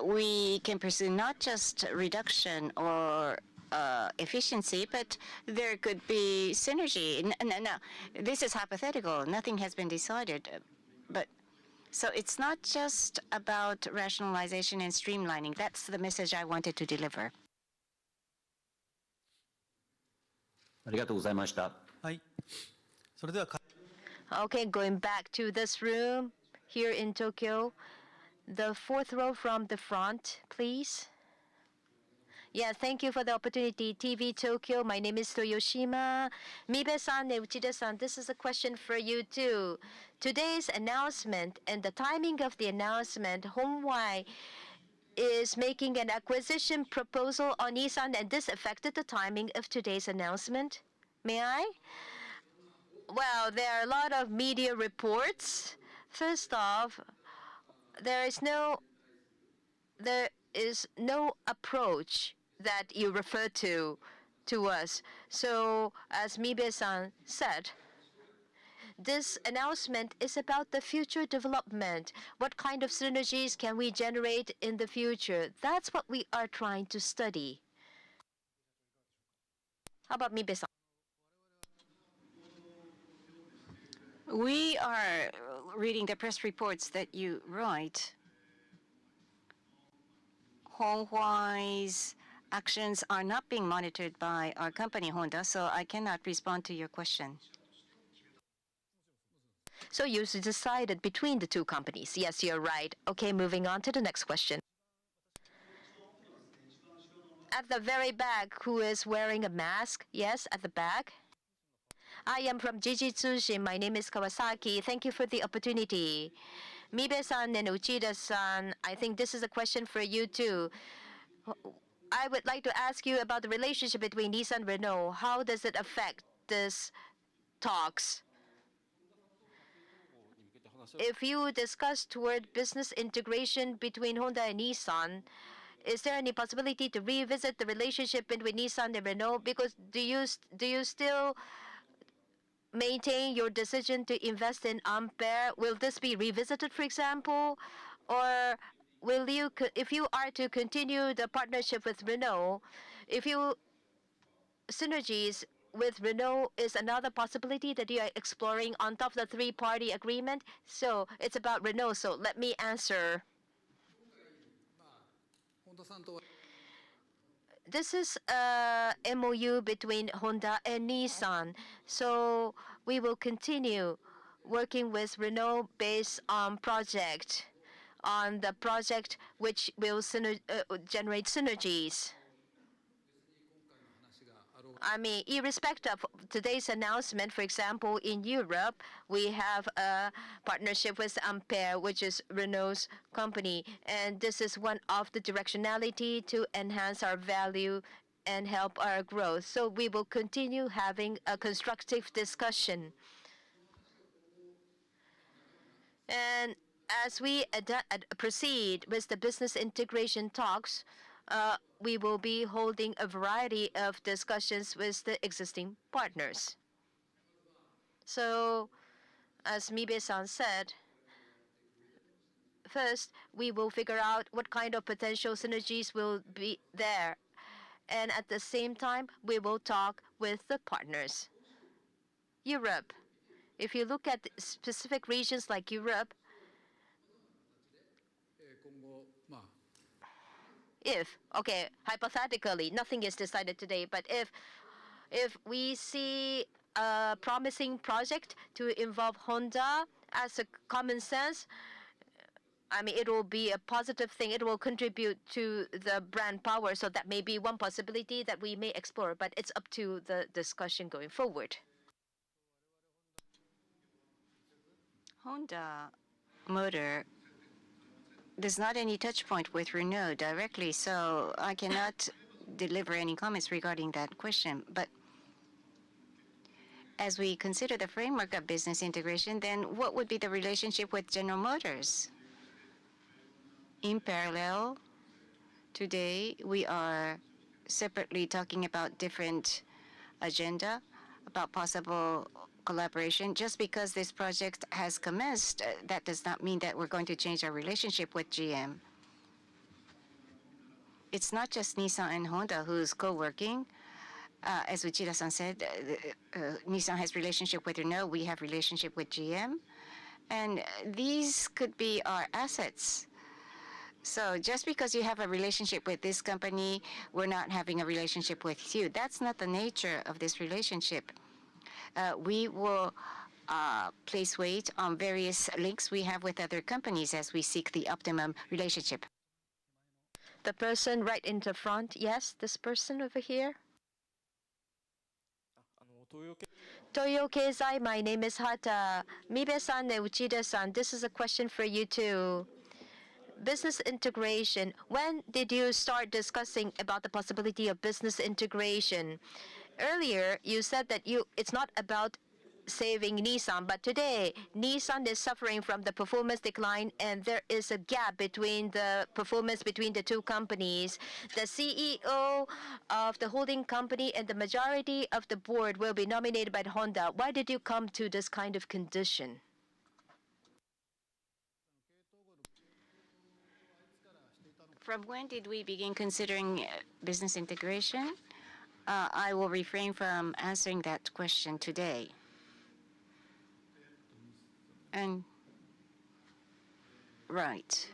we can pursue not just reduction or efficiency, but there could be synergy. No, this is hypothetical. Nothing has been decided. But so it's not just about rationalization and streamlining. That's the message I wanted to deliver. ありがとうございました。はい。それでは Okay, going back to this room here in Tokyo. The fourth row from the front, please. Yeah, thank you for the opportunity. TV Tokyo, my name is Toyoshima. Mibe-san and Uchida-san, this is a question for you too. Today's announcement and the timing of the announcement, Honwai is making an acquisition proposal on Nissan, and this affected the timing of today's announcement. May I? Well, there are a lot of media reports. First off, there is no approach that you refer to us. So, as Mibe-san said, this announcement is about the future development. What kind of synergies can we generate in the future? That's what we are trying to study. How about Mibe-san? We are reading the press reports that you write. Honwai's actions are not being monitored by our company, Honda, so I cannot respond to your question. So you decided between the two companies. Yes, you're right. Okay, moving on to the next question. At the very back, who is wearing a mask? Yes, at the back. I am from Jijitsushin. My name is Kawasaki. Thank you for the opportunity. Mibe-san and Uchida-san, I think this is a question for you too. I would like to ask you about the relationship between Nissan and Renault. How does it affect this talks? If you discuss toward business integration between Honda and Nissan, is there any possibility to revisit the relationship between Nissan and Renault? Because do you still maintain your decision to invest in Ampere? Will this be revisited, for example, or will you, if you are to continue the partnership with Renault, if you synergies with Renault is another possibility that you are exploring on top of the three-party agreement. So it's about Renault. So let me answer. This is a MOU between Honda and Nissan. So we will continue working with Renault based on the project which will generate synergies. I mean, irrespective of today's announcement, for example, in Europe, we have a partnership with Ampere, which is Renault's company. And this is one of the directionality to enhance our value and help our growth. So we will continue having a constructive discussion. And as we proceed with the business integration talks, we will be holding a variety of discussions with the existing partners. So, as Mibe-san said, first we will figure out what kind of potential synergies will be there. And at the same time, we will talk with the partners. Europe. If you look at specific regions like Europe, hypothetically, nothing is decided today, but if we see a promising project to involve Honda as a common sense, I mean, it will be a positive thing. It will contribute to the brand power. So that may be one possibility that we may explore, but it's up to the discussion going forward. Honda Motor there's not any touch point with Renault directly, so I cannot deliver any comments regarding that question. But as we consider the framework of business integration, then what would be the relationship with General Motors? In parallel, today we are separately talking about different agenda, about possible collaboration. Just because this project has commenced, that does not mean that we're going to change our relationship with GM. It's not just Nissan and Honda who's co-working. As Uchida-san said, Nissan has relationship with Renault, we have relationship with GM. And these could be our assets. So just because you have a relationship with this company, we're not having a relationship with you. That's not the nature of this relationship. We will place weight on various links we have with other companies as we seek the optimum relationship. The person right in the front, yes, this person over here. Toyo Keizai, my name is Hata. Mibe-san and Uchida-san, this is a question for you too. Business integration. When did you start discussing about the possibility of business integration? Earlier, you said that it's not about saving Nissan, but today Nissan is suffering from the performance decline, and there is a gap between the performance between the two companies. The CEO of the holding company and the majority of the board will be nominated by Honda. Why did you come to this kind of condition? From when did we begin considering business integration? I will refrain from answering that question today. And right.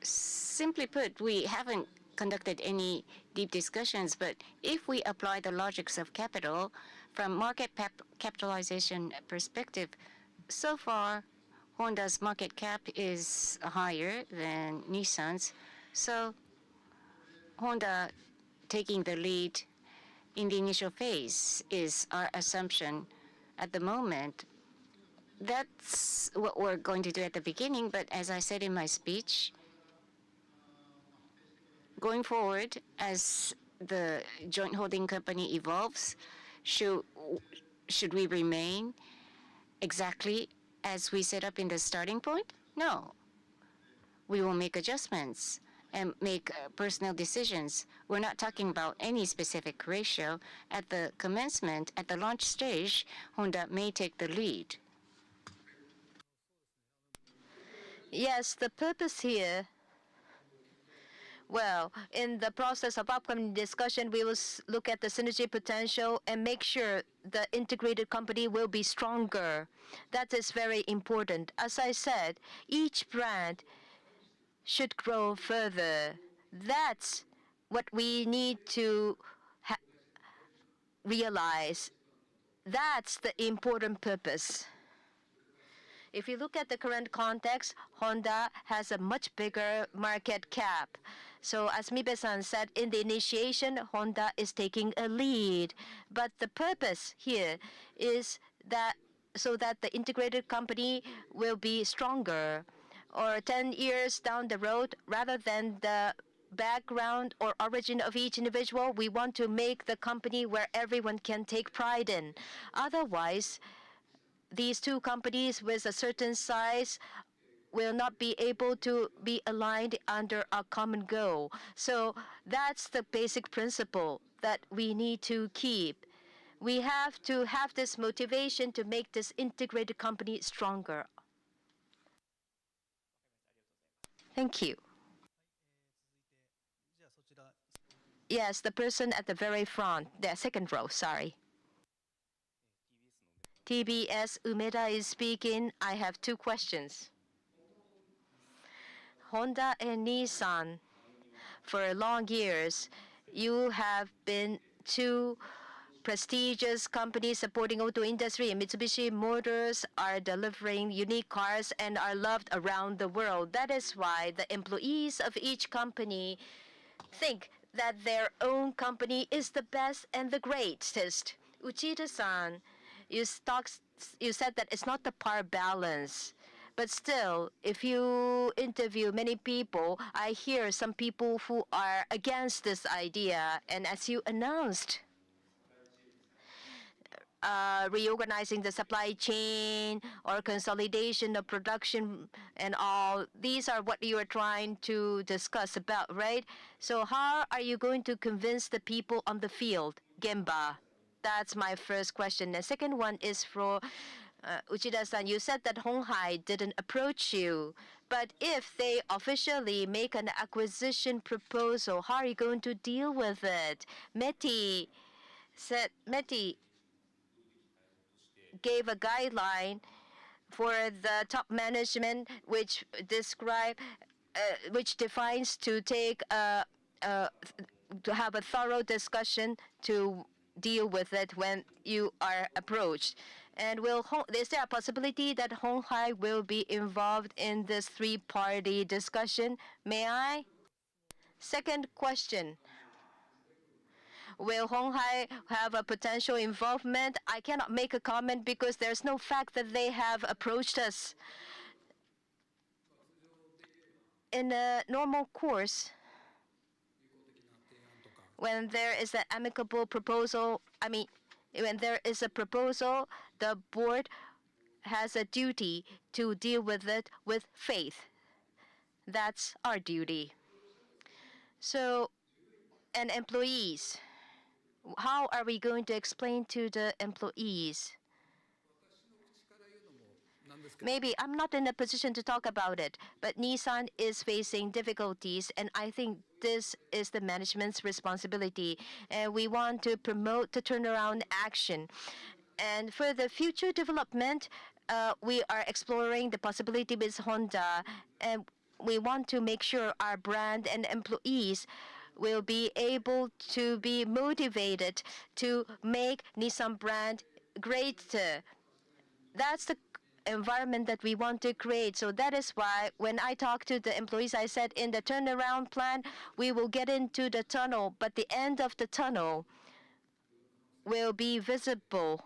Simply put, we haven't conducted any deep discussions, but if we apply the logics of capital from market capitalization perspective, so far Honda's market cap is higher than Nissan's. So Honda taking the lead in the initial phase is our assumption at the moment. That's what we're going to do at the beginning, but as I said in my speech, going forward, as the joint holding company evolves, should we remain exactly as we set up in the starting point? No. We will make adjustments and make personal decisions. We're not talking about any specific ratio. At the commencement, at the launch stage, Honda may take the lead. Yes, the purpose here, Well, in the process of upcoming discussion, we will look at the synergy potential and make sure the integrated company will be stronger. That is very important. As I said, each brand should grow further. That's what we need to realize. That's the important purpose. If you look at the current context, Honda has a much bigger market cap. So as Mibe-san said, in the initiation, Honda is taking a lead. But the purpose here is that so that the integrated company will be stronger. Or 10 years down the road, rather than the background or origin of each individual, we want to make the company where everyone can take pride in. Otherwise, these two companies with a certain size will not be able to be aligned under a common goal. So that's the basic principle that we need to keep. We have to have this motivation to make this integrated company stronger. Thank you. Yes, the person at the very front, the second row, sorry. TBS Umeda is speaking. I have two questions. Honda and Nissan, for long years, you have been two prestigious companies supporting auto industry, and Mitsubishi Motors are delivering unique cars and are loved around the world. That is why the employees of each company think that their own company is the best and the greatest. Uchida-san, you said that it's not the power balance. But still, if you interview many people, I hear some people who are against this idea. And as you announced, reorganizing the supply chain or consolidation of production and all. These are what you are trying to discuss about, right? So how are you going to convince the people on the field, Gemba? That's my first question. The second one is for Uchida-san. You said that Honghai didn't approach you, but if they officially make an acquisition proposal, how are you going to deal with it? Meti gave a guideline for the top management, which defines to take to have a thorough discussion to deal with it when you are approached. And is there a possibility that Honghai will be involved in this three-party discussion? May I? Second question. Will Honghai have a potential involvement? I cannot make a comment because there's no fact that they have approached us. In a normal course, when there is an amicable proposal, when there is a proposal, the board has a duty to deal with it with faith. That's our duty. So, and employees, how are we going to explain to the employees? Maybe I'm not in a position to talk about it, but Nissan is facing difficulties, and I think this is the management's responsibility. And we want to promote the turnaround action. And for the future development, we are exploring the possibility with Honda, and we want to make sure our brand and employees will be able to be motivated to make Nissan brand greater. That's the environment that we want to create. So that is why when I talk to the employees, I said in the turnaround plan, we will get into the tunnel, but the end of the tunnel will be visible.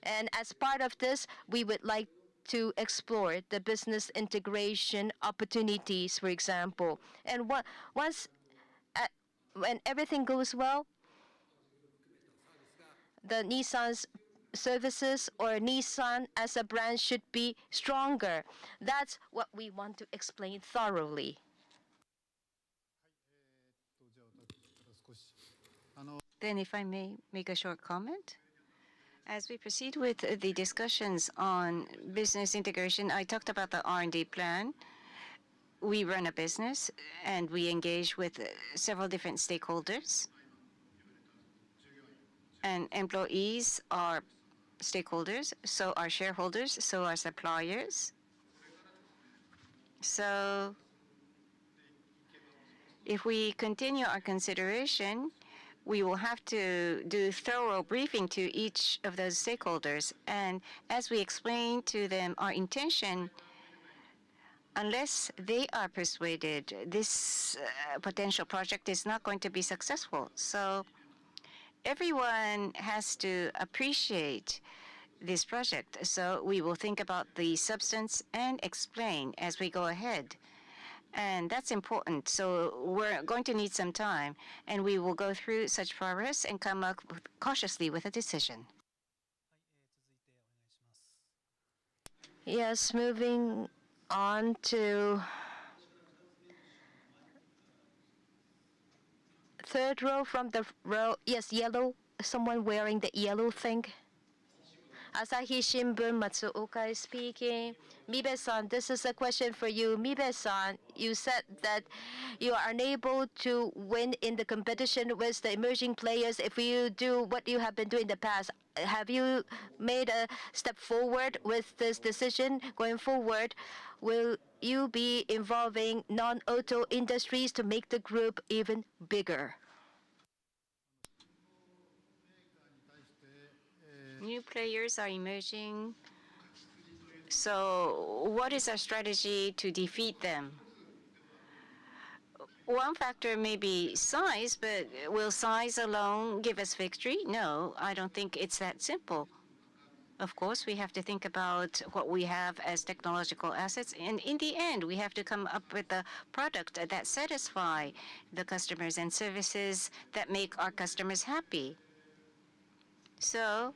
And as part of this, we would like to explore the business integration opportunities, for example. And when everything goes well, the Nissan's services or Nissan as a brand should be stronger. That's what we want to explain thoroughly. Then if I may make a short comment. As we proceed with the discussions on business integration, I talked about the R&D plan. we run a business and we engage with several different stakeholders, and employees are stakeholders, so are shareholders, so are suppliers. So if we continue our consideration, we will have to do thorough briefing to each of those stakeholders. And as we explain to them our intention, unless they are persuaded, this potential project is not going to be successful. So everyone has to appreciate this project. So we will think about the substance and explain as we go ahead. And that's important. So we're going to need some time, and we will go through such progress and come up cautiously with a decision. Yes, moving on to third row from the row. Yes, yellow. Someone wearing the yellow thing. Asahi Shimbun, Matsuoka is speaking. Mibe-san, this is a question for you. Mibe-san, you said that you are unable to win in the competition with the emerging players if you do what you have been doing in the past. Have you made a step forward with this decision going forward? Will you be involving non-auto industries to make the group even bigger? New players are emerging. So what is our strategy to defeat them? One factor may be size, but will size alone give us victory? No, I don't think it's that simple. Of course, we have to think about what we have as technological assets, and in the end, we have to come up with a product that satisfy the customers and services that make our customers happy. So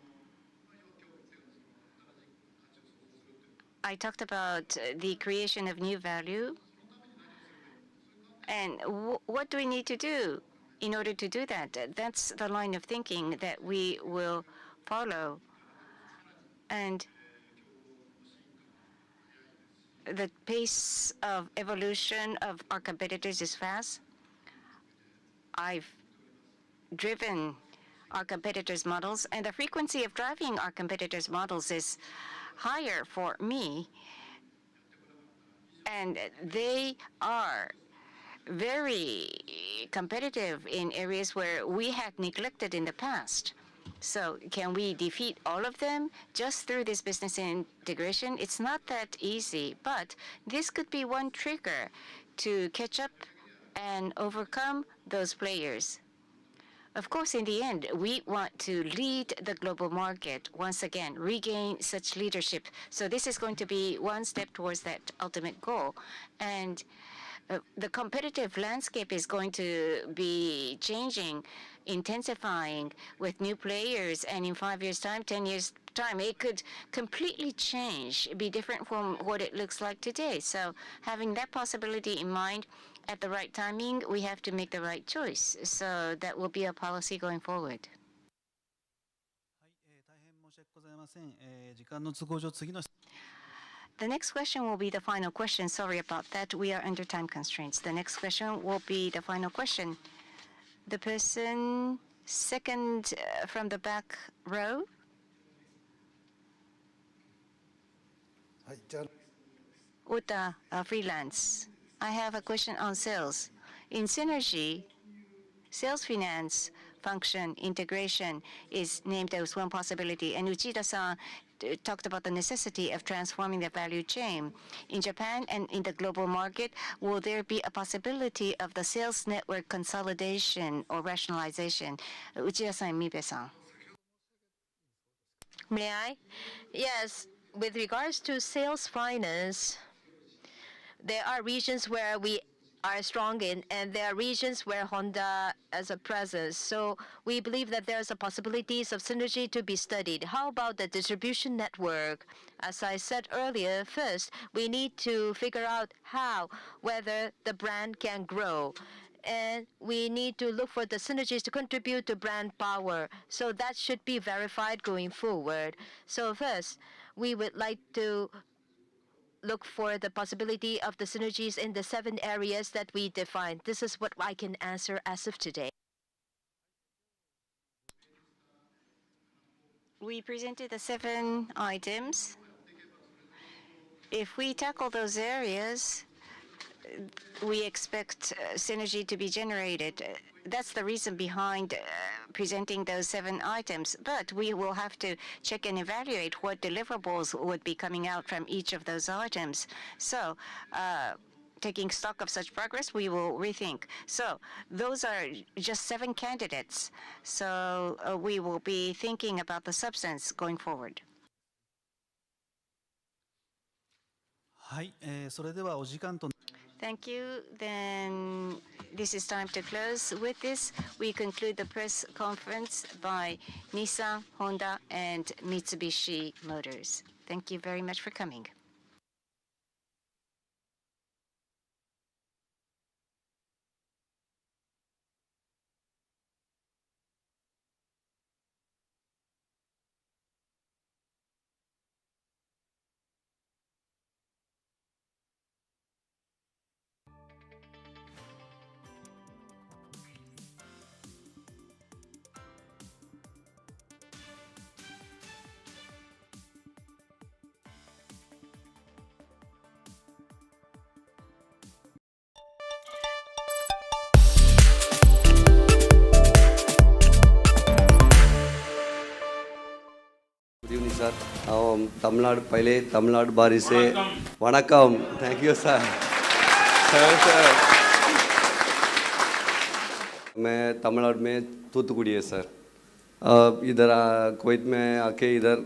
I talked about the creation of new value, and what do we need to do in order to do that? That's the line of thinking that we will follow. And the pace of evolution of our competitors is fast. I've driven our competitors' models, and the frequency of driving our competitors' models is higher for me. And they are very competitive in areas where we had neglected in the past. So can we defeat all of them just through this business integration? It's not that easy, but this could be one trigger to catch up and overcome those players. Of course, in the end, we want to lead the global market once again, regain such leadership. So this is going to be one step towards that ultimate goal. And the competitive landscape is going to be changing, intensifying with new players, and in 5 years' time, 10 years' time, it could completely change, be different from what it looks like today. So having that possibility in mind, at the right timing, we have to make the right choice. So that will be a policy going forward. 大変申し訳ございません。時間の都合上、次の The next question will be the final question. Sorry about that. We are under time constraints. The next question will be the final question. The person second from the back row. はい、じゃあ Uta, freelance. I have a question on sales. In synergy, sales finance function integration is named as one possibility, and Uchida-san talked about the necessity of transforming the value chain. In Japan and in the global market, will there be a possibility of the sales network consolidation or rationalization? Uchida-san, Mibe-san. May I? Yes. With regards to sales finance, there are regions where we are strong in, and there are regions where Honda has a presence. So we believe that there's a possibilities of synergy to be studied. How about the distribution network? As I said earlier, first, we need to figure out whether the brand can grow. And we need to look for the synergies to contribute to brand power. So that should be verified going forward. So first, we would like to look for the possibility of the synergies in the 7 areas that we defined. This is what I can answer as of today. We presented the 7 items. If we tackle those areas, we expect synergy to be generated. That's the reason behind presenting those 7 items. But we will have to check and evaluate what deliverables would be coming out from each of those items. So, taking stock of such progress, we will rethink. So those are just 7 candidates. So we will be thinking about the substance going forward. はい、それではお時間と Thank you. Then this is time to close. With this, we conclude the press conference by Nissan, Honda, and Mitsubishi Motors. Thank you very much for coming. Good evening, sir. Tamil Nadu पहले तमिलनाडु बारी से वणक्कम. Thank you, sir. sir. मैं तमिलनाडु में तूतुकुड़ी है sir. इधर Kuwait में आके इधर